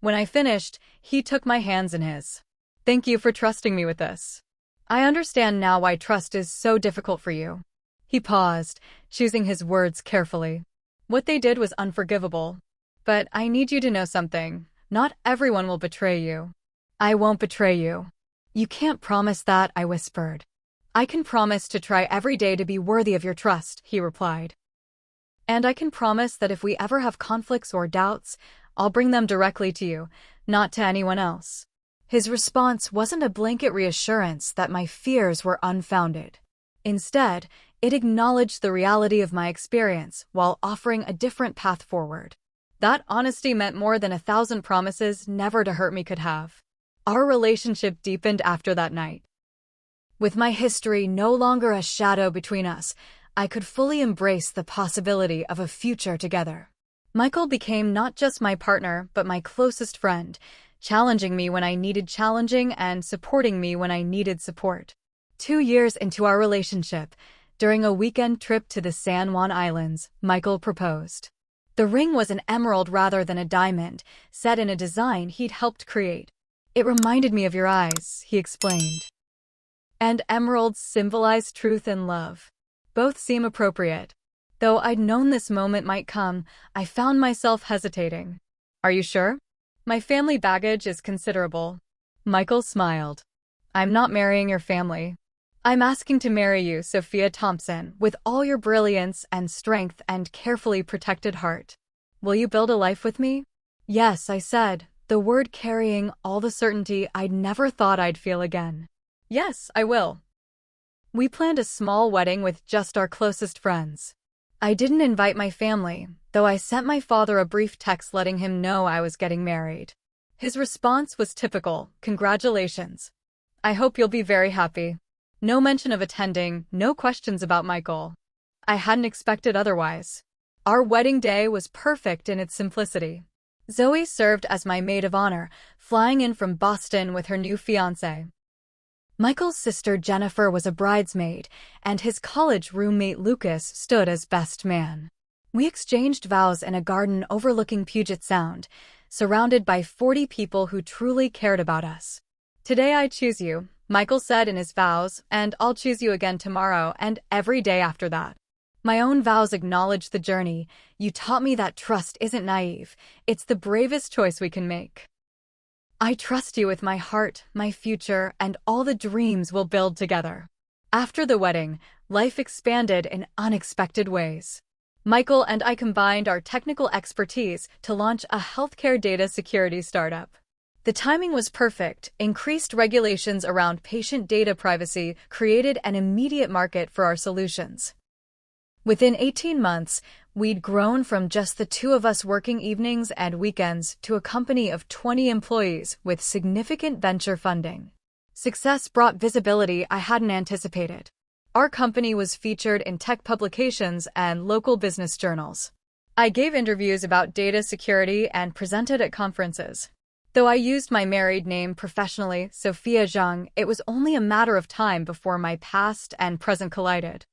When I finished, he took my hands in his. Thank you for trusting me with this. I understand now why trust is so difficult for you. He paused, choosing his words carefully. What they did was unforgivable. But I need you to know something. Not everyone will betray you. I won't betray you. You can't promise that, I whispered. I can promise to try every day to be worthy of your trust, he replied. And I can promise that if we ever have conflicts or doubts, I'll bring them directly to you, not to anyone else. His response wasn't a blanket reassurance that my fears were unfounded. Instead, it acknowledged the reality of my experience while offering a different path forward. That honesty meant more than 1,000 promises never to hurt me could have. Our relationship deepened after that night. With my history no longer a shadow between us, I could fully embrace the possibility of a future together. Michael became not just my partner, but my closest friend, challenging me when I needed challenging and supporting me when I needed support. 2 years into our relationship, during a weekend trip to the San Juan Islands, Michael proposed. The ring was an emerald rather than a diamond, set in a design he'd helped create. It reminded me of your eyes, he explained. And emeralds symbolize truth and love. Both seem appropriate. Though I'd known this moment might come, I found myself hesitating. Are you sure? My family baggage is considerable. Michael smiled. I'm not marrying your family. I'm asking to marry you, Sophia Thompson, with all your brilliance and strength and carefully protected heart. Will you build a life with me? Yes, I said, the word carrying all the certainty I'd never thought I'd feel again. Yes, I will. We planned a small wedding with just our closest friends. I didn't invite my family, though I sent my father a brief text letting him know I was getting married. His response was typical, congratulations. I hope you'll be very happy. No mention of attending, no questions about Michael. I hadn't expected otherwise. Our wedding day was perfect in its simplicity. Zoe served as my maid of honor, flying in from Boston with her new fiancé. Michael's sister Jennifer was a bridesmaid, and his college roommate Lucas stood as best man. We exchanged vows in a garden overlooking Puget Sound, surrounded by 40 people who truly cared about us. Today I choose you, Michael said in his vows, and I'll choose you again tomorrow and every day after that. My own vows acknowledge the journey. You taught me that trust isn't naive. It's the bravest choice we can make. I trust you with my heart, my future, and all the dreams we'll build together. After the wedding, life expanded in unexpected ways. Michael and I combined our technical expertise to launch a healthcare data security startup. The timing was perfect. Increased regulations around patient data privacy created an immediate market for our solutions. Within 18 months, we'd grown from just the two of us working evenings and weekends to a company of 20 employees with significant venture funding. Success brought visibility I hadn't anticipated. Our company was featured in tech publications and local business journals. I gave interviews about data security and presented at conferences. Though I used my married name professionally, Sophia Zhang, it was only a matter of time before my past and present collided.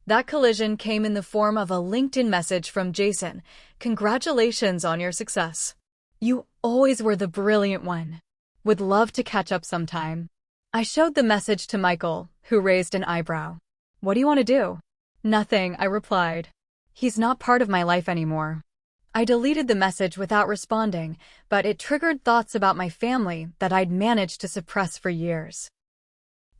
That collision came in the form of a LinkedIn message from Jason. Congratulations on your success. You always were the brilliant one. Would love to catch up sometime. I showed the message to Michael, who raised an eyebrow. What do you want to do? Nothing, I replied. He's not part of my life anymore. I deleted the message without responding, but it triggered thoughts about my family that I'd managed to suppress for years.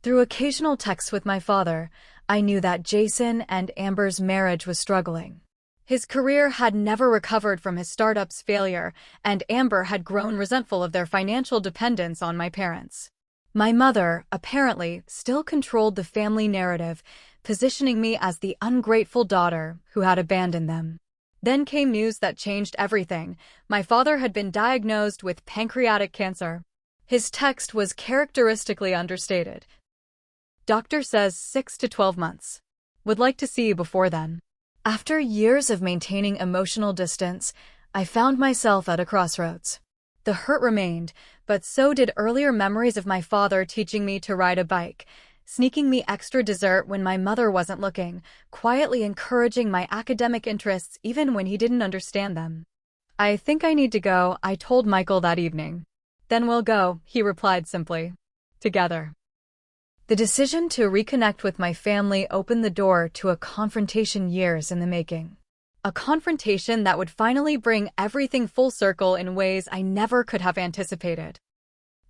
Through occasional texts with my father, I knew that Jason and Amber's marriage was struggling. His career had never recovered from his startup's failure, and Amber had grown resentful of their financial dependence on my parents. My mother, apparently, still controlled the family narrative, positioning me as the ungrateful daughter who had abandoned them. Then came news that changed everything. My father had been diagnosed with pancreatic cancer. His text was characteristically understated. Doctor says 6 to 12 months. Would like to see you before then. After years of maintaining emotional distance, I found myself at a crossroads. The hurt remained, but so did earlier memories of my father teaching me to ride a bike, sneaking me extra dessert when my mother wasn't looking, quietly encouraging my academic interests even when he didn't understand them. I think I need to go, I told Michael that evening. Then we'll go, he replied simply. Together. The decision to reconnect with my family opened the door to a confrontation years in the making. A confrontation that would finally bring everything full circle in ways I never could have anticipated.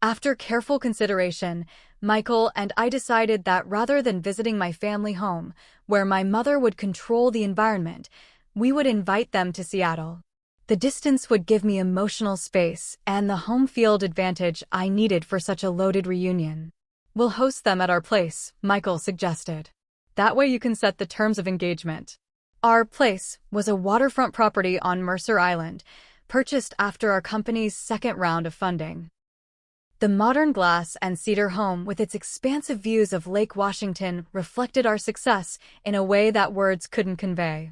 After careful consideration, Michael and I decided that rather than visiting my family home, where my mother would control the environment, we would invite them to Seattle. The distance would give me emotional space and the home field advantage I needed for such a loaded reunion. We'll host them at our place, Michael suggested. That way you can set the terms of engagement. Our place was a waterfront property on Mercer Island, purchased after our company's second round of funding. The modern glass and cedar home with its expansive views of Lake Washington reflected our success in a way that words couldn't convey.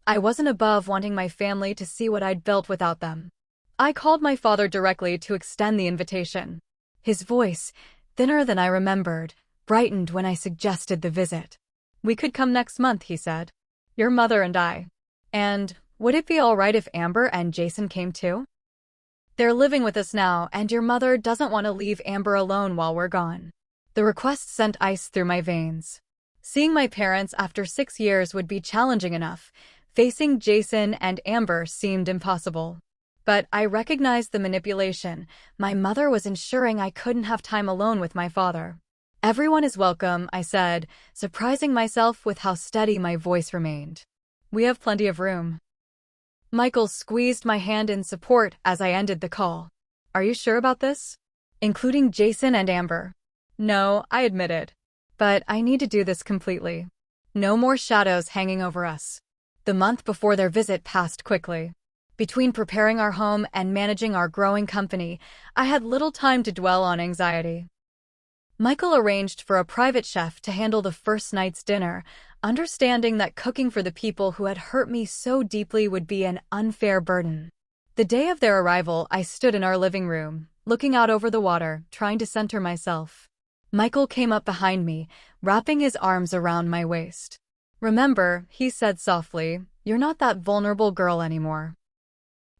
I wasn't above wanting my family to see what I'd built without them. I called my father directly to extend the invitation. His voice, thinner than I remembered, brightened when I suggested the visit. We could come next month, he said. Your mother and I. And Would it be all right if Amber and Jason came too? They're living with us now, and your mother doesn't want to leave Amber alone while we're gone. The request sent ice through my veins. Seeing my parents after 6 years would be challenging enough. Facing Jason and Amber seemed impossible. But I recognized the manipulation. My mother was ensuring I couldn't have time alone with my father. Everyone is welcome, I said, surprising myself with how steady my voice remained. We have plenty of room. Michael squeezed my hand in support as I ended the call. Are you sure about this? Including Jason and Amber? No, I admitted. But I need to do this completely. No more shadows hanging over us. The month before their visit passed quickly. Between preparing our home and managing our growing company, I had little time to dwell on anxiety. Michael arranged for a private chef to handle the first night's dinner, understanding that cooking for the people who had hurt me so deeply would be an unfair burden. The day of their arrival, I stood in our living room, looking out over the water, trying to center myself. Michael came up behind me, wrapping his arms around my waist. Remember, he said softly, you're not that vulnerable girl anymore.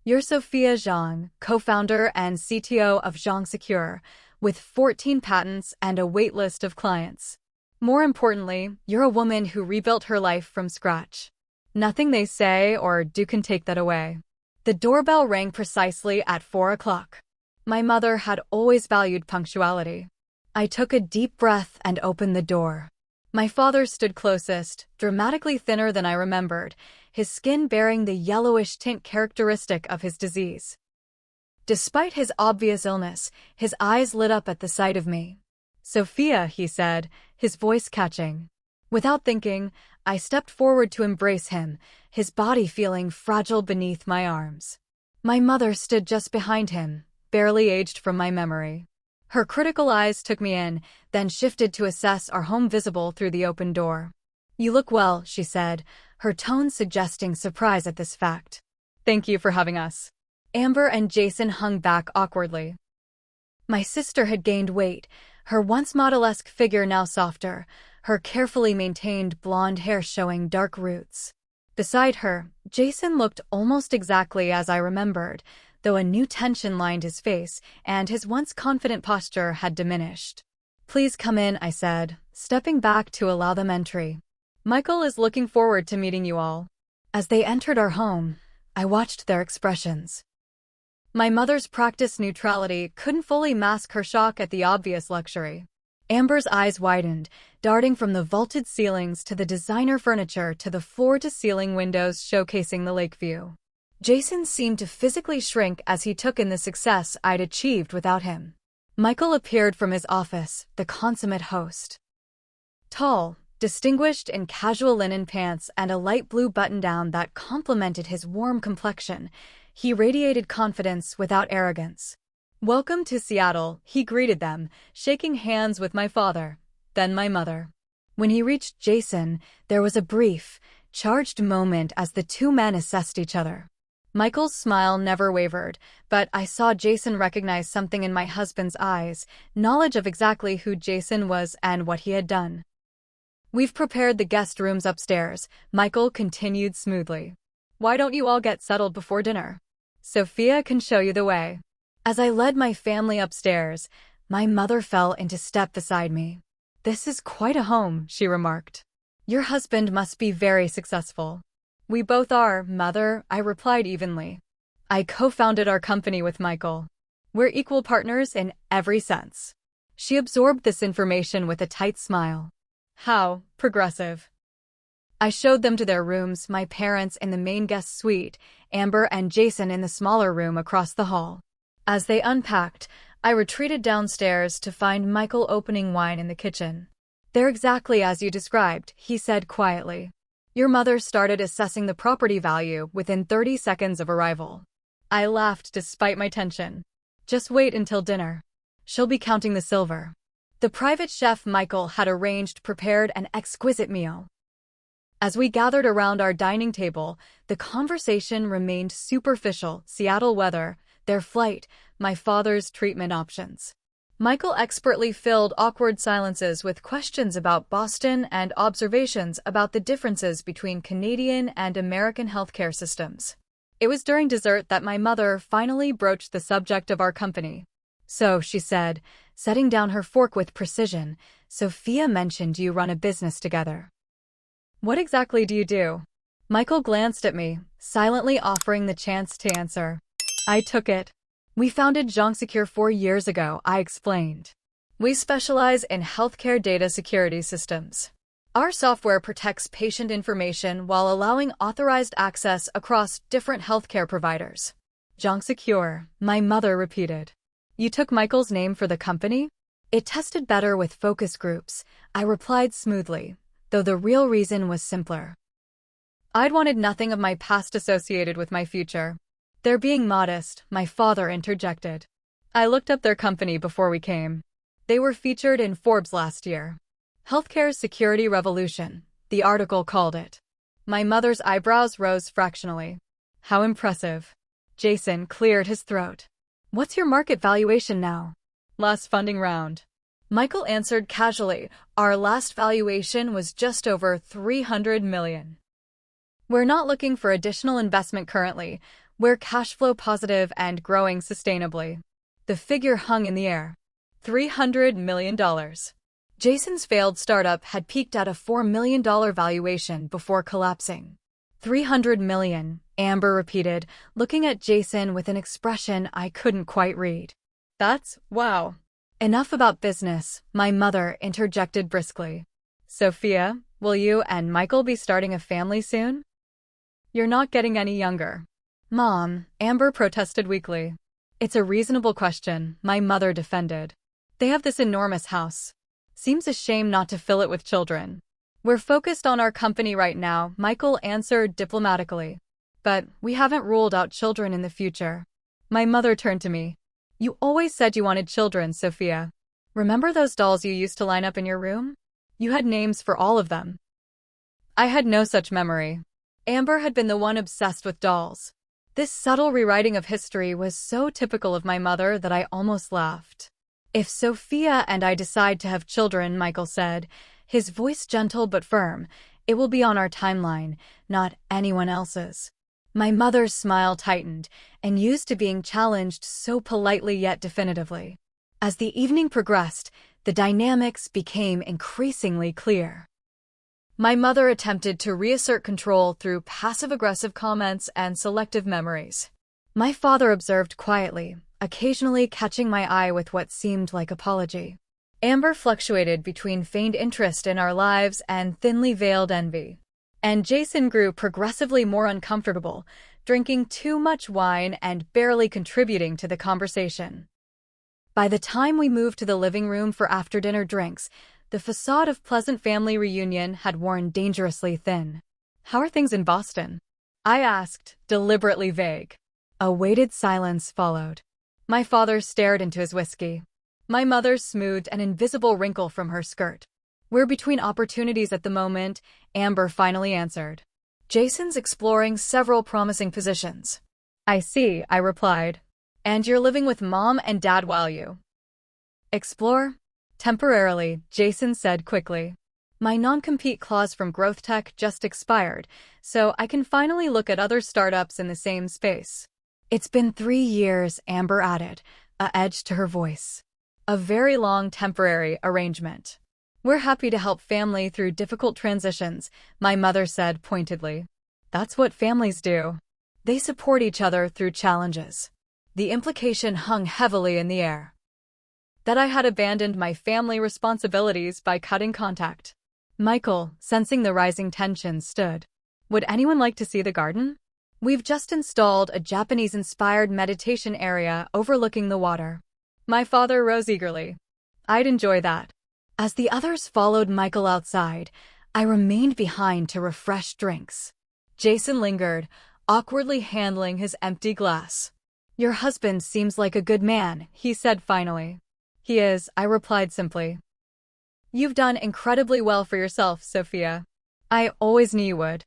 You're Sophia Zhang, co-founder and CTO of Zhang Secure, with 14 patents and a waitlist of clients. More importantly, you're a woman who rebuilt her life from scratch. Nothing they say or do can take that away. The doorbell rang precisely at 4 o'clock. My mother had always valued punctuality. I took a deep breath and opened the door. My father stood closest, dramatically thinner than I remembered, his skin bearing the yellowish tint characteristic of his disease. Despite his obvious illness, his eyes lit up at the sight of me. Sophia, he said, his voice catching. Without thinking, I stepped forward to embrace him, his body feeling fragile beneath my arms. My mother stood just behind him, barely aged from my memory. Her critical eyes took me in, then shifted to assess our home visible through the open door. You look well, she said, her tone suggesting surprise at this fact. Thank you for having us. Amber and Jason hung back awkwardly. My sister had gained weight, her once model-esque figure now softer, her carefully maintained blonde hair showing dark roots. Beside her, Jason looked almost exactly as I remembered, though a new tension lined his face, and his once confident posture had diminished. Please come in, I said, stepping back to allow them entry. Michael is looking forward to meeting you all. As they entered our home, I watched their expressions. My mother's practiced neutrality couldn't fully mask her shock at the obvious luxury. Amber's eyes widened, darting from the vaulted ceilings to the designer furniture to the floor-to-ceiling windows showcasing the lake view. Jason seemed to physically shrink as he took in the success I'd achieved without him. Michael appeared from his office, the consummate host. Tall, distinguished in casual linen pants and a light blue button-down that complemented his warm complexion, he radiated confidence without arrogance. Welcome to Seattle, he greeted them, shaking hands with my father, then my mother. When he reached Jason, there was a brief, charged moment as the two men assessed each other. Michael's smile never wavered, but I saw Jason recognize something in my husband's eyes, knowledge of exactly who Jason was and what he had done. We've prepared the guest rooms upstairs, Michael continued smoothly. Why don't you all get settled before dinner? Sophia can show you the way. As I led my family upstairs, my mother fell into step beside me. This is quite a home, she remarked. Your husband must be very successful. We both are, Mother, I replied evenly. I co-founded our company with Michael. We're equal partners in every sense. She absorbed this information with a tight smile. How progressive. I showed them to their rooms, my parents in the main guest suite, Amber and Jason in the smaller room across the hall. As they unpacked, I retreated downstairs to find Michael opening wine in the kitchen. They're exactly as you described, he said quietly. Your mother started assessing the property value within 30 seconds of arrival. I laughed despite my tension. Just wait until dinner. She'll be counting the silver. The private chef Michael had arranged prepared an exquisite meal. As we gathered around our dining table, the conversation remained superficial: Seattle weather, their flight, my father's treatment options. Michael expertly filled awkward silences with questions about Boston and observations about the differences between Canadian and American healthcare systems. It was during dessert that my mother finally broached the subject of our company. So, she said, setting down her fork with precision, Sophia mentioned you run a business together. What exactly do you do? Michael glanced at me, silently offering the chance to answer. I took it. We founded JongSecure 4 years ago, I explained. We specialize in healthcare data security systems. Our software protects patient information while allowing authorized access across different healthcare providers. JongSecure, my mother repeated. You took Michael's name for the company? It tested better with focus groups, I replied smoothly, though the real reason was simpler. I'd wanted nothing of my past associated with my future. They're being modest, my father interjected. I looked up their company before we came. They were featured in Forbes last year. Healthcare's Security Revolution, the article called it. My mother's eyebrows rose fractionally. How impressive. Jason cleared his throat. What's your market valuation now? Last funding round. Michael answered casually. Our last valuation was just over $300 million. We're not looking for additional investment currently. We're cash flow positive and growing sustainably. The figure hung in the air. $300 million. Jason's failed startup had peaked at a $4 million valuation before collapsing. $300 million, Amber repeated, looking at Jason with an expression I couldn't quite read. That's wow. Enough about business, my mother interjected briskly. Sophia, will you and Michael be starting a family soon? You're not getting any younger. Mom, Amber protested weakly. It's a reasonable question, my mother defended. They have this enormous house. Seems a shame not to fill it with children. We're focused on our company right now, Michael answered diplomatically. But we haven't ruled out children in the future. My mother turned to me. You always said you wanted children, Sophia. Remember those dolls you used to line up in your room? You had names for all of them. I had no such memory. Amber had been the one obsessed with dolls. This subtle rewriting of history was so typical of my mother that I almost laughed. If Sophia and I decide to have children, Michael said, his voice gentle but firm, it will be on our timeline, not anyone else's. My mother's smile tightened, and used to being challenged so politely yet definitively. As the evening progressed, the dynamics became increasingly clear. My mother attempted to reassert control through passive-aggressive comments and selective memories. My father observed quietly, occasionally catching my eye with what seemed like apology. Amber fluctuated between feigned interest in our lives and thinly veiled envy. And Jason grew progressively more uncomfortable, drinking too much wine and barely contributing to the conversation. By the time we moved to the living room for after-dinner drinks, the facade of pleasant family reunion had worn dangerously thin. How are things in Boston? I asked, deliberately vague. A weighted silence followed. My father stared into his whiskey. My mother smoothed an invisible wrinkle from her skirt. We're between opportunities at the moment, Amber finally answered. Jason's exploring several promising positions. I see, I replied. And you're living with Mom and Dad while you explore? Temporarily, Jason said quickly. My non-compete clause from GrowthTech just expired, so I can finally look at other startups in the same space. It's been 3 years, Amber added, a edge to her voice. A very long temporary arrangement. We're happy to help family through difficult transitions, my mother said pointedly. That's what families do. They support each other through challenges. The implication hung heavily in the air. That I had abandoned my family responsibilities by cutting contact. Michael, sensing the rising tension, stood. Would anyone like to see the garden? We've just installed a Japanese-inspired meditation area overlooking the water. My father rose eagerly. I'd enjoy that. As the others followed Michael outside, I remained behind to refresh drinks. Jason lingered, awkwardly handling his empty glass. Your husband seems like a good man, he said finally. He is, I replied simply. You've done incredibly well for yourself, Sophia. I always knew you would.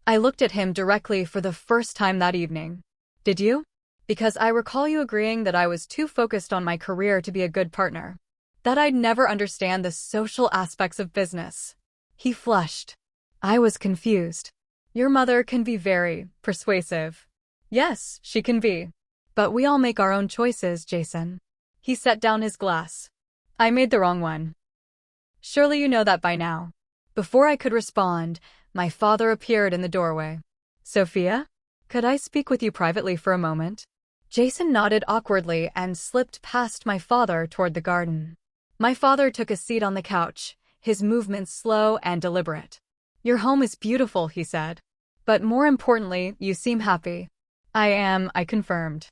I looked at him directly for the first time that evening. Did you? Because I recall you agreeing that I was too focused on my career to be a good partner. That I'd never understand the social aspects of business. He flushed. I was confused. Your mother can be very persuasive. Yes, she can be. But we all make our own choices, Jason. He set down his glass. I made the wrong one. Surely you know that by now. Before I could respond, my father appeared in the doorway. Sophia? Could I speak with you privately for a moment? Jason nodded awkwardly and slipped past my father toward the garden. My father took a seat on the couch, his movements slow and deliberate. Your home is beautiful, he said. But more importantly, you seem happy. I am, I confirmed.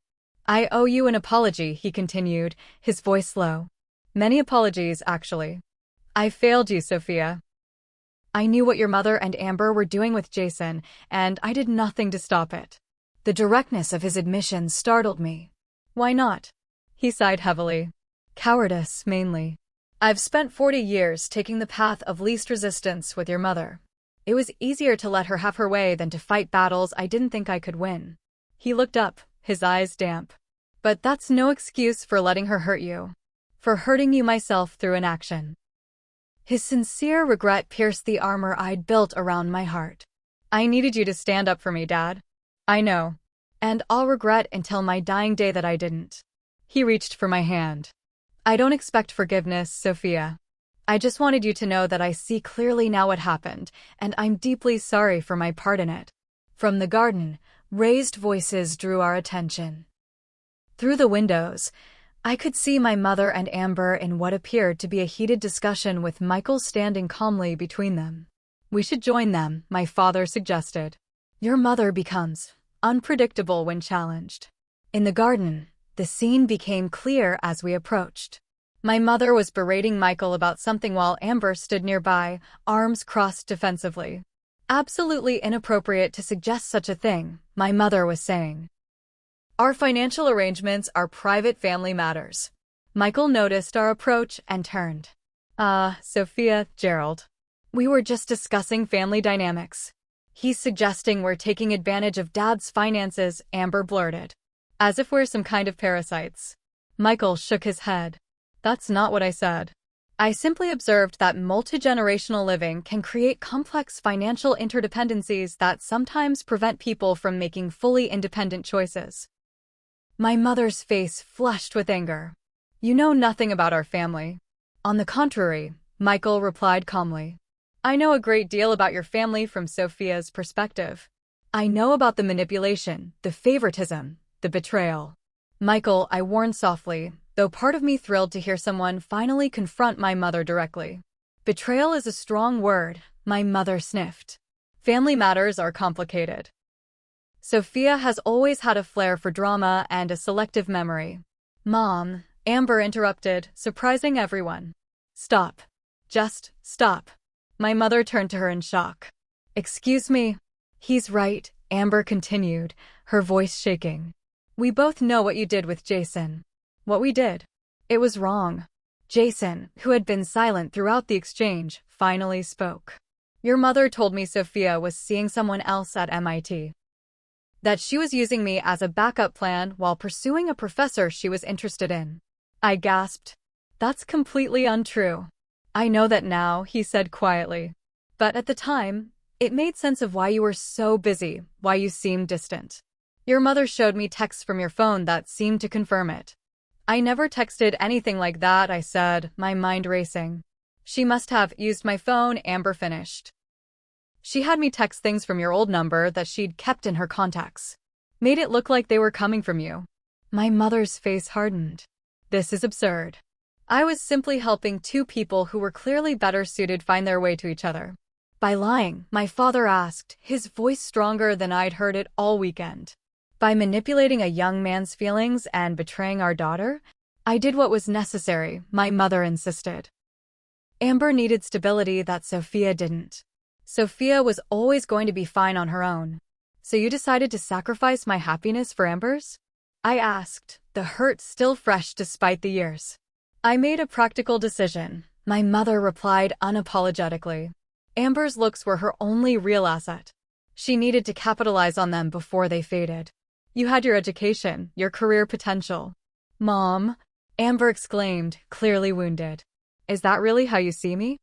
I owe you an apology, he continued, his voice low. Many apologies, actually. I failed you, Sophia. I knew what your mother and Amber were doing with Jason, and I did nothing to stop it. The directness of his admission startled me. Why not? He sighed heavily. Cowardice, mainly. I've spent 40 years taking the path of least resistance with your mother. It was easier to let her have her way than to fight battles I didn't think I could win. He looked up, his eyes damp. But that's no excuse for letting her hurt you. For hurting you myself through inaction. His sincere regret pierced the armor I'd built around my heart. I needed you to stand up for me, Dad. I know. And I'll regret until my dying day that I didn't. He reached for my hand. I don't expect forgiveness, Sophia. I just wanted you to know that I see clearly now what happened, and I'm deeply sorry for my part in it. From the garden, raised voices drew our attention. Through the windows, I could see my mother and Amber in what appeared to be a heated discussion with Michael standing calmly between them. We should join them, my father suggested. Your mother becomes unpredictable when challenged. In the garden, the scene became clear as we approached. My mother was berating Michael about something while Amber stood nearby, arms crossed defensively. Absolutely inappropriate to suggest such a thing, my mother was saying. Our financial arrangements are private family matters. Michael noticed our approach and turned. Sophia, Gerald. We were just discussing family dynamics. He's suggesting we're taking advantage of Dad's finances, Amber blurted. As if we're some kind of parasites. Michael shook his head. That's not what I said. I simply observed that multi-generational living can create complex financial interdependencies that sometimes prevent people from making fully independent choices. My mother's face flushed with anger. You know nothing about our family. On the contrary, Michael replied calmly. I know a great deal about your family from Sophia's perspective. I know about the manipulation, the favoritism, the betrayal. Michael, I warned softly, though part of me thrilled to hear someone finally confront my mother directly. Betrayal is a strong word, my mother sniffed. Family matters are complicated. Sophia has always had a flair for drama and a selective memory. Mom, Amber interrupted, surprising everyone. Stop. Just stop. My mother turned to her in shock. Excuse me. He's right, Amber continued, her voice shaking. We both know what you did with Jason. What we did. It was wrong. Jason, who had been silent throughout the exchange, finally spoke. Your mother told me Sophia was seeing someone else at MIT. That she was using me as a backup plan while pursuing a professor she was interested in. I gasped. That's completely untrue. I know that now, he said quietly. But at the time, it made sense of why you were so busy, why you seemed distant. Your mother showed me texts from your phone that seemed to confirm it. I never texted anything like that, I said, my mind racing. She must have used my phone, Amber finished. She had me text things from your old number that she'd kept in her contacts. Made it look like they were coming from you. My mother's face hardened. This is absurd. I was simply helping two people who were clearly better suited find their way to each other. By lying, my father asked, his voice stronger than I'd heard it all weekend. By manipulating a young man's feelings and betraying our daughter, I did what was necessary, my mother insisted. Amber needed stability that Sophia didn't. Sophia was always going to be fine on her own. So you decided to sacrifice my happiness for Amber's? I asked, the hurt still fresh despite the years. I made a practical decision, my mother replied unapologetically. Amber's looks were her only real asset. She needed to capitalize on them before they faded. You had your education, your career potential. Mom, Amber exclaimed, clearly wounded. Is that really how you see me?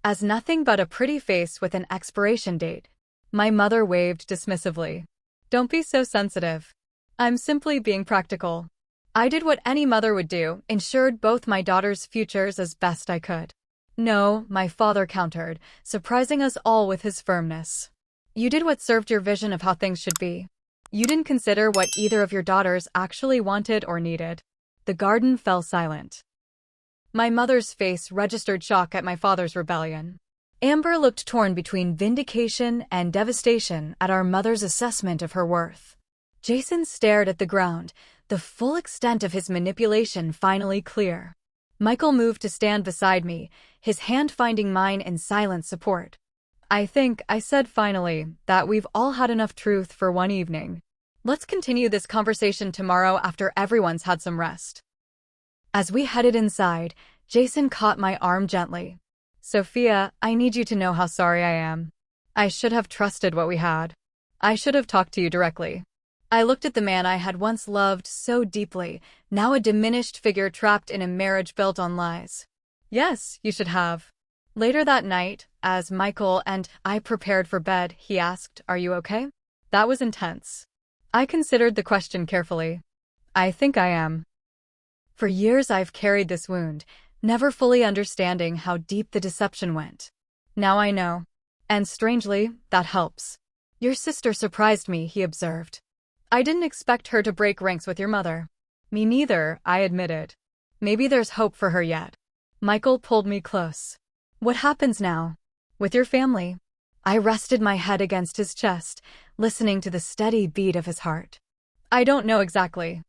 As nothing but a pretty face with an expiration date. My mother waved dismissively. Don't be so sensitive. I'm simply being practical. I did what any mother would do, ensured both my daughters' futures as best I could. No, my father countered, surprising us all with his firmness. You did what served your vision of how things should be. You didn't consider what either of your daughters actually wanted or needed. The garden fell silent. My mother's face registered shock at my father's rebellion. Amber looked torn between vindication and devastation at our mother's assessment of her worth. Jason stared at the ground, the full extent of his manipulation finally clear. Michael moved to stand beside me, his hand finding mine in silent support. I think I said finally that we've all had enough truth for one evening. Let's continue this conversation tomorrow after everyone's had some rest. As we headed inside, Jason caught my arm gently. Sophia, I need you to know how sorry I am. I should have trusted what we had. I should have talked to you directly. I looked at the man I had once loved so deeply, now a diminished figure trapped in a marriage built on lies. Yes, you should have. Later that night, as Michael and I prepared for bed, he asked, "Are you okay?" That was intense. I considered the question carefully. I think I am. For years I've carried this wound, never fully understanding how deep the deception went. Now I know. And strangely, that helps. Your sister surprised me, he observed. I didn't expect her to break ranks with your mother. Me neither, I admitted. Maybe there's hope for her yet. Michael pulled me close. What happens now? With your family? I rested my head against his chest, listening to the steady beat of his heart. I don't know exactly.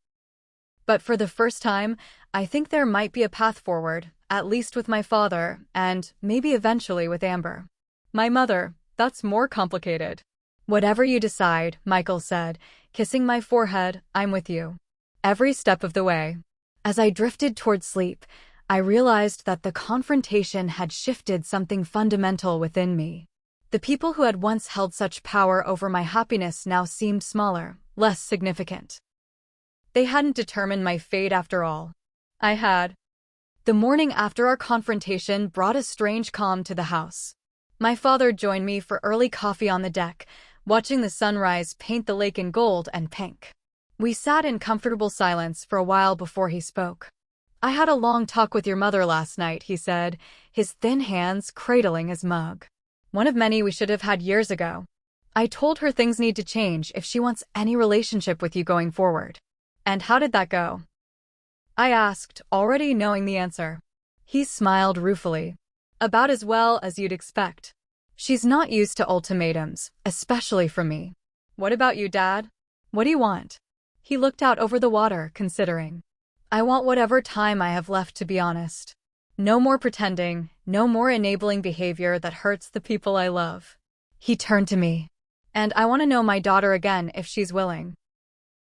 But for the first time, I think there might be a path forward, at least with my father, and maybe eventually with Amber. My mother, that's more complicated. Whatever you decide, Michael said, kissing my forehead, I'm with you. Every step of the way. As I drifted toward sleep, I realized that the confrontation had shifted something fundamental within me. The people who had once held such power over my happiness now seemed smaller, less significant. They hadn't determined my fate after all. I had. The morning after our confrontation brought a strange calm to the house. My father joined me for early coffee on the deck, watching the sunrise paint the lake in gold and pink. We sat in comfortable silence for a while before he spoke. I had a long talk with your mother last night, he said, his thin hands cradling his mug. One of many we should have had years ago. I told her things need to change if she wants any relationship with you going forward. And how did that go? I asked, already knowing the answer. He smiled ruefully. About as well as you'd expect. She's not used to ultimatums, especially from me. What about you, Dad? What do you want? He looked out over the water, considering. I want whatever time I have left, to be honest. No more pretending, no more enabling behavior that hurts the people I love. He turned to me. And I want to know my daughter again if she's willing.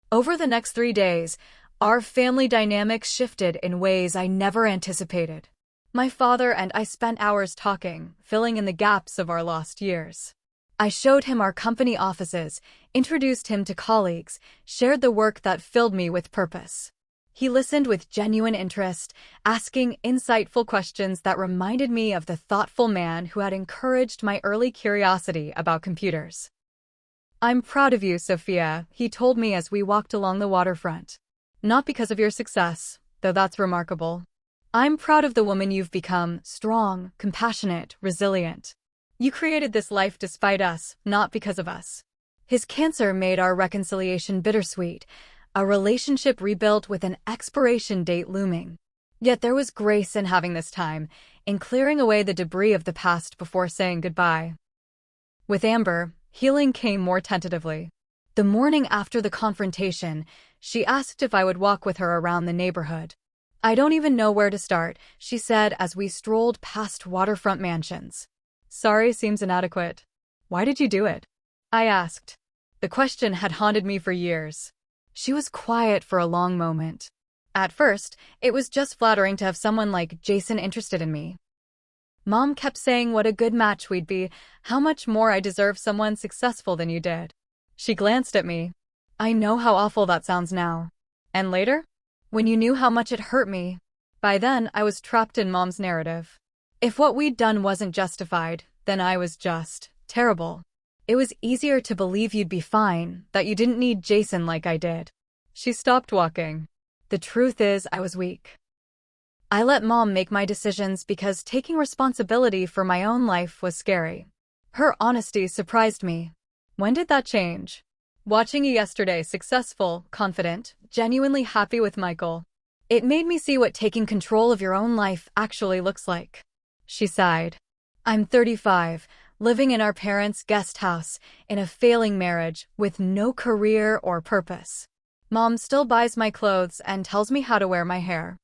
Over the next 3 days, our family dynamics shifted in ways I never anticipated. My father and I spent hours talking, filling in the gaps of our lost years. I showed him our company offices, introduced him to colleagues, shared the work that filled me with purpose. He listened with genuine interest, asking insightful questions that reminded me of the thoughtful man who had encouraged my early curiosity about computers. I'm proud of you, Sophia, he told me as we walked along the waterfront. Not because of your success, though that's remarkable. I'm proud of the woman you've become, strong, compassionate, resilient. You created this life despite us, not because of us. His cancer made our reconciliation bittersweet, a relationship rebuilt with an expiration date looming. Yet there was grace in having this time, in clearing away the debris of the past before saying goodbye. With Amber, healing came more tentatively. The morning after the confrontation, she asked if I would walk with her around the neighborhood. I don't even know where to start, she said as we strolled past waterfront mansions. Sorry seems inadequate. Why did you do it? I asked. The question had haunted me for years. She was quiet for a long moment. At first, it was just flattering to have someone like Jason interested in me. Mom kept saying what a good match we'd be, how much more I deserve someone successful than you did. She glanced at me. I know how awful that sounds now. And later? When you knew how much it hurt me. By then, I was trapped in Mom's narrative. If what we'd done wasn't justified, then I was just terrible. It was easier to believe you'd be fine, that you didn't need Jason like I did. She stopped walking. The truth is, I was weak. I let Mom make my decisions because taking responsibility for my own life was scary. Her honesty surprised me. When did that change? Watching you yesterday, successful, confident, genuinely happy with Michael. It made me see what taking control of your own life actually looks like. She sighed. I'm 35, living in our parents' guest house, in a failing marriage, with no career or purpose. Mom still buys my clothes and tells me how to wear my hair.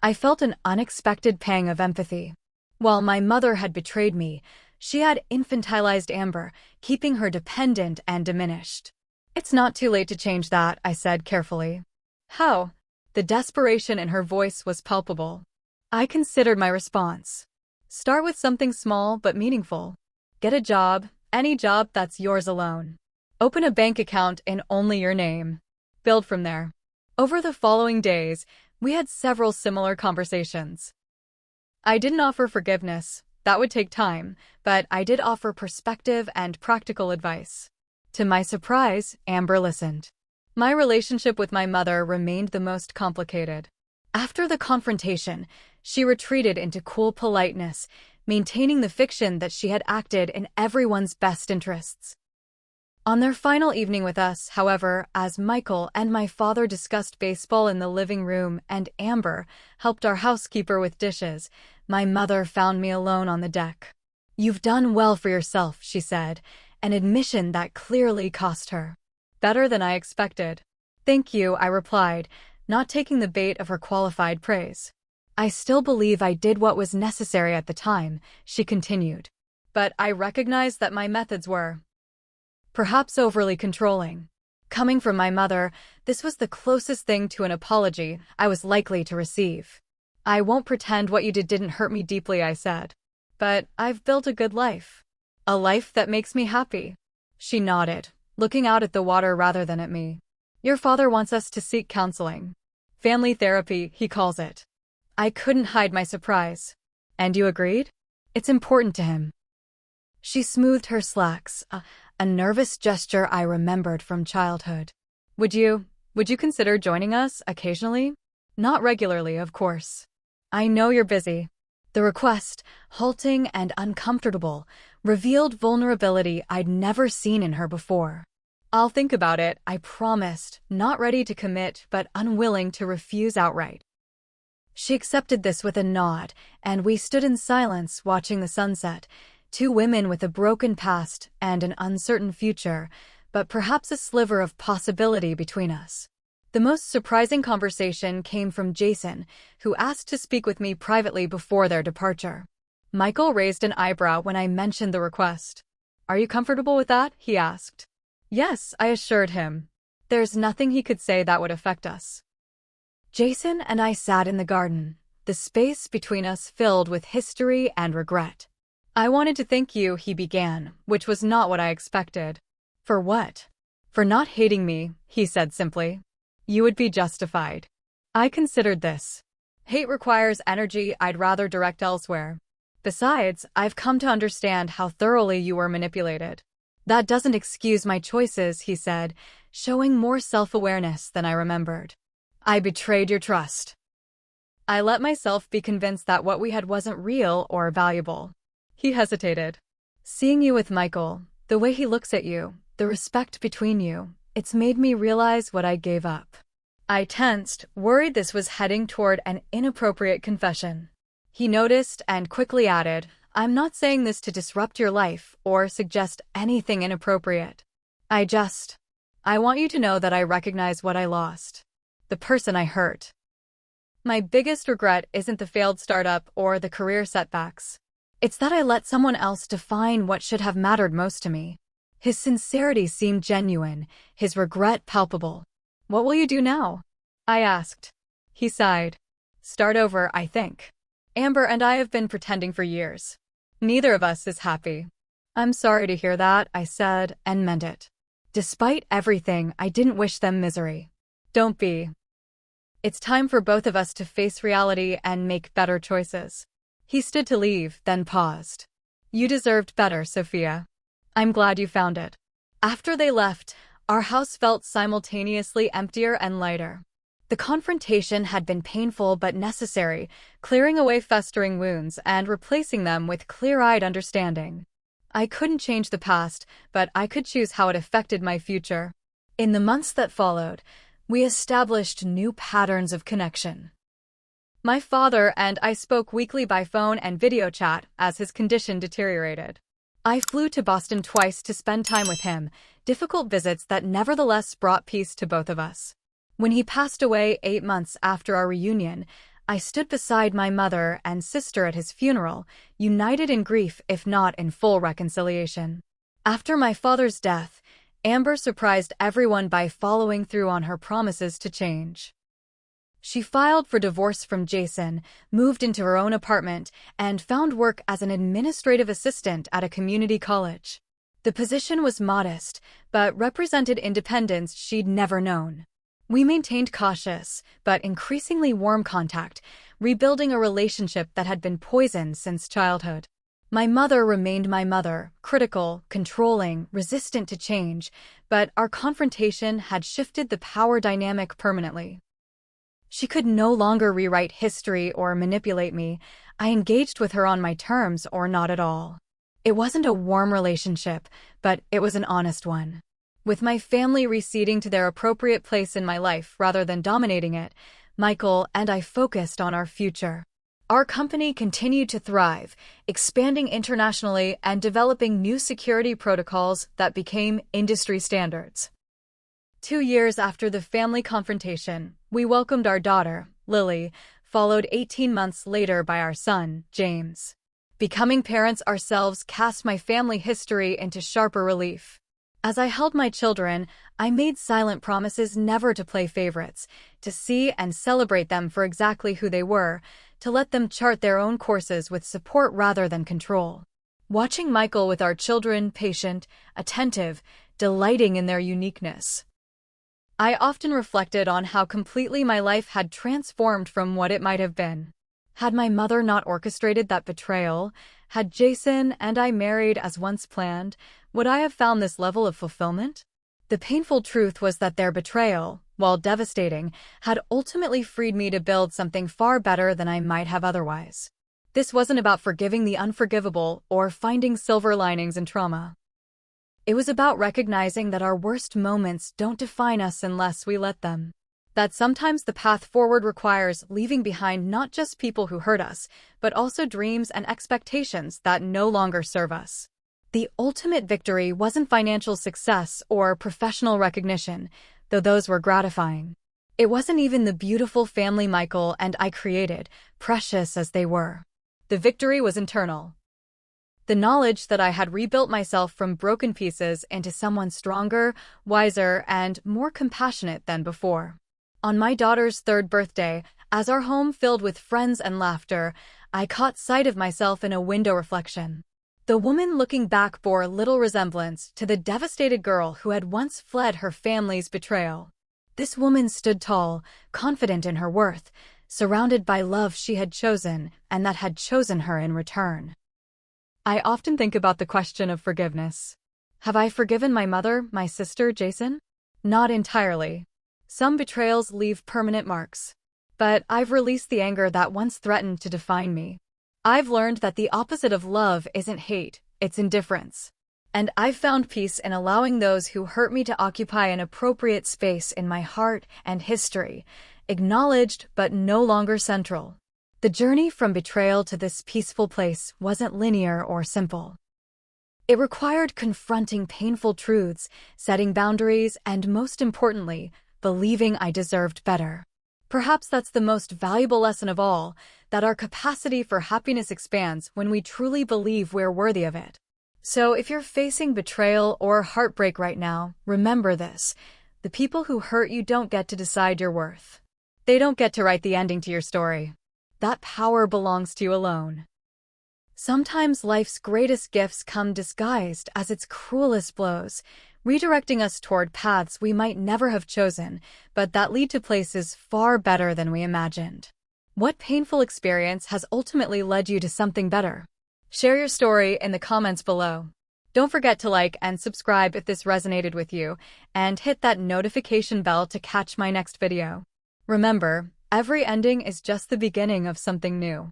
I felt an unexpected pang of empathy. While my mother had betrayed me, she had infantilized Amber, keeping her dependent and diminished. It's not too late to change that, I said carefully. How? The desperation in her voice was palpable. I considered my response. Start with something small but meaningful. Get a job, any job that's yours alone. Open a bank account in only your name. Build from there. Over the following days, we had several similar conversations. I didn't offer forgiveness. That would take time, but I did offer perspective and practical advice. To my surprise, Amber listened. My relationship with my mother remained the most complicated. After the confrontation, she retreated into cool politeness, maintaining the fiction that she had acted in everyone's best interests. On their final evening with us, however, as Michael and my father discussed baseball in the living room and Amber helped our housekeeper with dishes, my mother found me alone on the deck. You've done well for yourself, she said, an admission that clearly cost her. Better than I expected. Thank you, I replied, not taking the bait of her qualified praise. I still believe I did what was necessary at the time, she continued. But I recognize that my methods were perhaps overly controlling. Coming from my mother, this was the closest thing to an apology I was likely to receive. I won't pretend what you did didn't hurt me deeply, I said. But I've built a good life. A life that makes me happy. She nodded, looking out at the water rather than at me. Your father wants us to seek counseling. Family therapy, he calls it. I couldn't hide my surprise. And you agreed? It's important to him. She smoothed her slacks, a nervous gesture I remembered from childhood. Would you consider joining us occasionally? Not regularly, of course. I know you're busy. The request, halting and uncomfortable, revealed vulnerability I'd never seen in her before. I'll think about it, I promised, not ready to commit but unwilling to refuse outright. She accepted this with a nod, and we stood in silence watching the sunset, two women with a broken past and an uncertain future, but perhaps a sliver of possibility between us. The most surprising conversation came from Jason, who asked to speak with me privately before their departure. Michael raised an eyebrow when I mentioned the request. Are you comfortable with that? He asked. Yes, I assured him. There's nothing he could say that would affect us. Jason and I sat in the garden, the space between us filled with history and regret. I wanted to thank you, he began, which was not what I expected. For what? For not hating me, he said simply. You would be justified. I considered this. Hate requires energy I'd rather direct elsewhere. Besides, I've come to understand how thoroughly you were manipulated. That doesn't excuse my choices, he said, showing more self-awareness than I remembered. I betrayed your trust. I let myself be convinced that what we had wasn't real or valuable. He hesitated. Seeing you with Michael, the way he looks at you, the respect between you, it's made me realize what I gave up. I tensed, worried this was heading toward an inappropriate confession. He noticed and quickly added, I'm not saying this to disrupt your life or suggest anything inappropriate. I want you to know that I recognize what I lost. The person I hurt. My biggest regret isn't the failed startup or the career setbacks. It's that I let someone else define what should have mattered most to me. His sincerity seemed genuine, his regret palpable. What will you do now? I asked. He sighed. Start over, I think. Amber and I have been pretending for years. Neither of us is happy. I'm sorry to hear that, I said, and meant it. Despite everything, I didn't wish them misery. Don't be. It's time for both of us to face reality and make better choices. He stood to leave, then paused. You deserved better, Sophia. I'm glad you found it. After they left, our house felt simultaneously emptier and lighter. The confrontation had been painful but necessary, clearing away festering wounds and replacing them with clear-eyed understanding. I couldn't change the past, but I could choose how it affected my future. In the months that followed, we established new patterns of connection. My father and I spoke weekly by phone and video chat as his condition deteriorated. I flew to Boston twice to spend time with him, difficult visits that nevertheless brought peace to both of us. When he passed away 8 months after our reunion, I stood beside my mother and sister at his funeral, united in grief if not in full reconciliation. After my father's death, Amber surprised everyone by following through on her promises to change. She filed for divorce from Jason, moved into her own apartment, and found work as an administrative assistant at a community college. The position was modest, but represented independence she'd never known. We maintained cautious, but increasingly warm contact, rebuilding a relationship that had been poisoned since childhood. My mother remained my mother, critical, controlling, resistant to change, but our confrontation had shifted the power dynamic permanently. She could no longer rewrite history or manipulate me. I engaged with her on my terms or not at all. It wasn't a warm relationship, but it was an honest one. With my family receding to their appropriate place in my life rather than dominating it, Michael and I focused on our future. Our company continued to thrive, expanding internationally and developing new security protocols that became industry standards. 2 years after the family confrontation, we welcomed our daughter, Lily, followed 18 months later by our son, James. Becoming parents ourselves cast my family history into sharper relief. As I held my children, I made silent promises never to play favorites, to see and celebrate them for exactly who they were, to let them chart their own courses with support rather than control. Watching Michael with our children, patient, attentive, delighting in their uniqueness, I often reflected on how completely my life had transformed from what it might have been. Had my mother not orchestrated that betrayal, had Jason and I married as once planned, would I have found this level of fulfillment? The painful truth was that their betrayal, while devastating, had ultimately freed me to build something far better than I might have otherwise. This wasn't about forgiving the unforgivable or finding silver linings in trauma. It was about recognizing that our worst moments don't define us unless we let them. That sometimes the path forward requires leaving behind not just people who hurt us, but also dreams and expectations that no longer serve us. The ultimate victory wasn't financial success or professional recognition, though those were gratifying. It wasn't even the beautiful family Michael and I created, precious as they were. The victory was internal. The knowledge that I had rebuilt myself from broken pieces into someone stronger, wiser, and more compassionate than before. On my daughter's 3rd birthday, as our home filled with friends and laughter, I caught sight of myself in a window reflection. The woman looking back bore little resemblance to the devastated girl who had once fled her family's betrayal. This woman stood tall, confident in her worth, surrounded by love she had chosen and that had chosen her in return. I often think about the question of forgiveness. Have I forgiven my mother, my sister, Jason? Not entirely. Some betrayals leave permanent marks. But I've released the anger that once threatened to define me. I've learned that the opposite of love isn't hate, it's indifference. And I've found peace in allowing those who hurt me to occupy an appropriate space in my heart and history, acknowledged but no longer central. The journey from betrayal to this peaceful place wasn't linear or simple. It required confronting painful truths, setting boundaries, and most importantly, believing I deserved better. Perhaps that's the most valuable lesson of all, that our capacity for happiness expands when we truly believe we're worthy of it. So if you're facing betrayal or heartbreak right now, remember this. The people who hurt you don't get to decide your worth. They don't get to write the ending to your story. That power belongs to you alone. Sometimes life's greatest gifts come disguised as its cruelest blows, redirecting us toward paths we might never have chosen, but that lead to places far better than we imagined. What painful experience has ultimately led you to something better? Share your story in the comments below. Don't forget to like and subscribe if this resonated with you, and hit that notification bell to catch my next video. Remember, every ending is just the beginning of something new.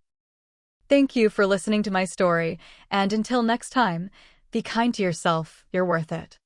Thank you for listening to my story, and until next time, be kind to yourself, you're worth it.